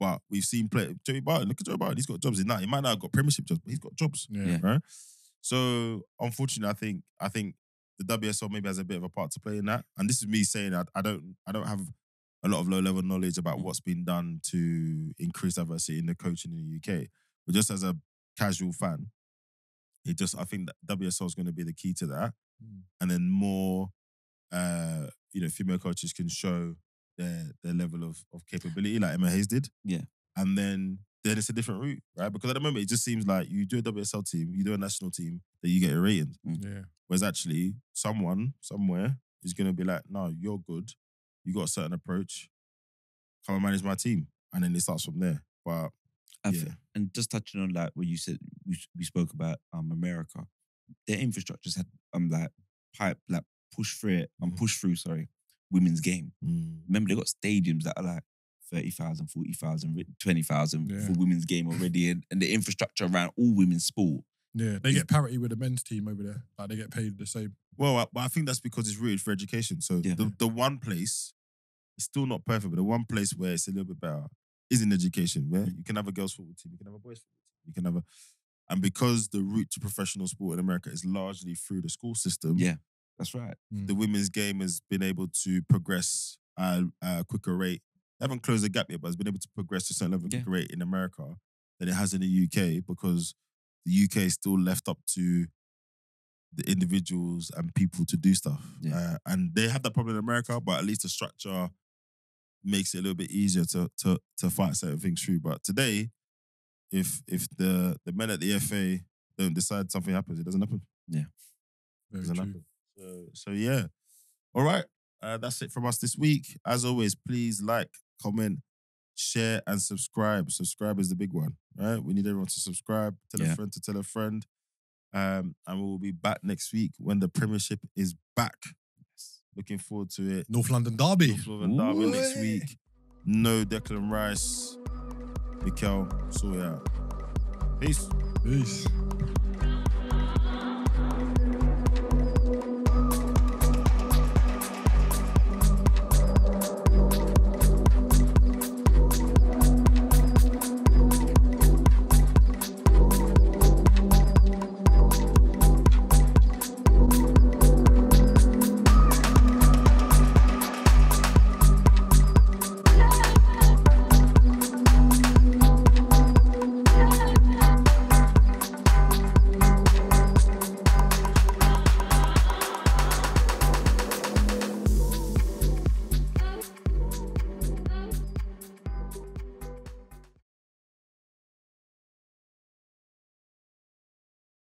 But we've seen Joey Barton. Look at Joey Barton. He's got jobs. He might not have got Premiership jobs, but he's got jobs. Yeah. Right? So, unfortunately, I think the WSL maybe has a bit of a part to play in that. And this is me saying that I don't have a lot of low-level knowledge about what's been done to increase diversity in the coaching in the UK. But just as a casual fan, I think that WSL is going to be the key to that. And then more, female coaches can show their level of capability, like Emma Hayes did. Yeah. And then it's a different route, right? Because at the moment, it just seems like you do a WSL team, you do a national team, that you get a rating. Yeah. Whereas actually, someone somewhere is going to be like, no, you're good. You got a certain approach. Come and manage my team. And then it starts from there. But and just touching on like what you said, we spoke about America. Their infrastructures had push through women's game. Remember, they got stadiums that are like 30,000, 40,000, 20,000 for women's game already, and the infrastructure around all women's sport. Yeah, they get parity with the men's team over there. Like, they get paid the same. Well, but I think that's because it's rooted for education. So the one place, it's still not perfect, but the one place where it's a little bit better is in education, where you can have a girls' football team, you can have a boys' football team, you can have and because the route to professional sport in America is largely through the school system. Yeah, that's right. The women's game has been able to progress at a quicker rate. They haven't closed the gap yet, but it's been able to progress to a certain level quicker rate in America than it has in the UK, because the UK is still left up to the individuals and people to do stuff. Yeah. And they have that problem in America, but at least the structure makes it a little bit easier to fight certain things through. But today, if the men at the FA don't decide something happens, it doesn't happen. Yeah. Very doesn't true. happen. So yeah. All right. That's it from us this week. As always, please like, comment, share, and subscribe. Subscribe is the big one, right? We need everyone to subscribe, tell a friend to tell a friend. And we will be back next week when the Premiership is back. Looking forward to it. North London Derby. North London Derby next week. No Declan Rice. Mikel, sort it out. Peace. Peace.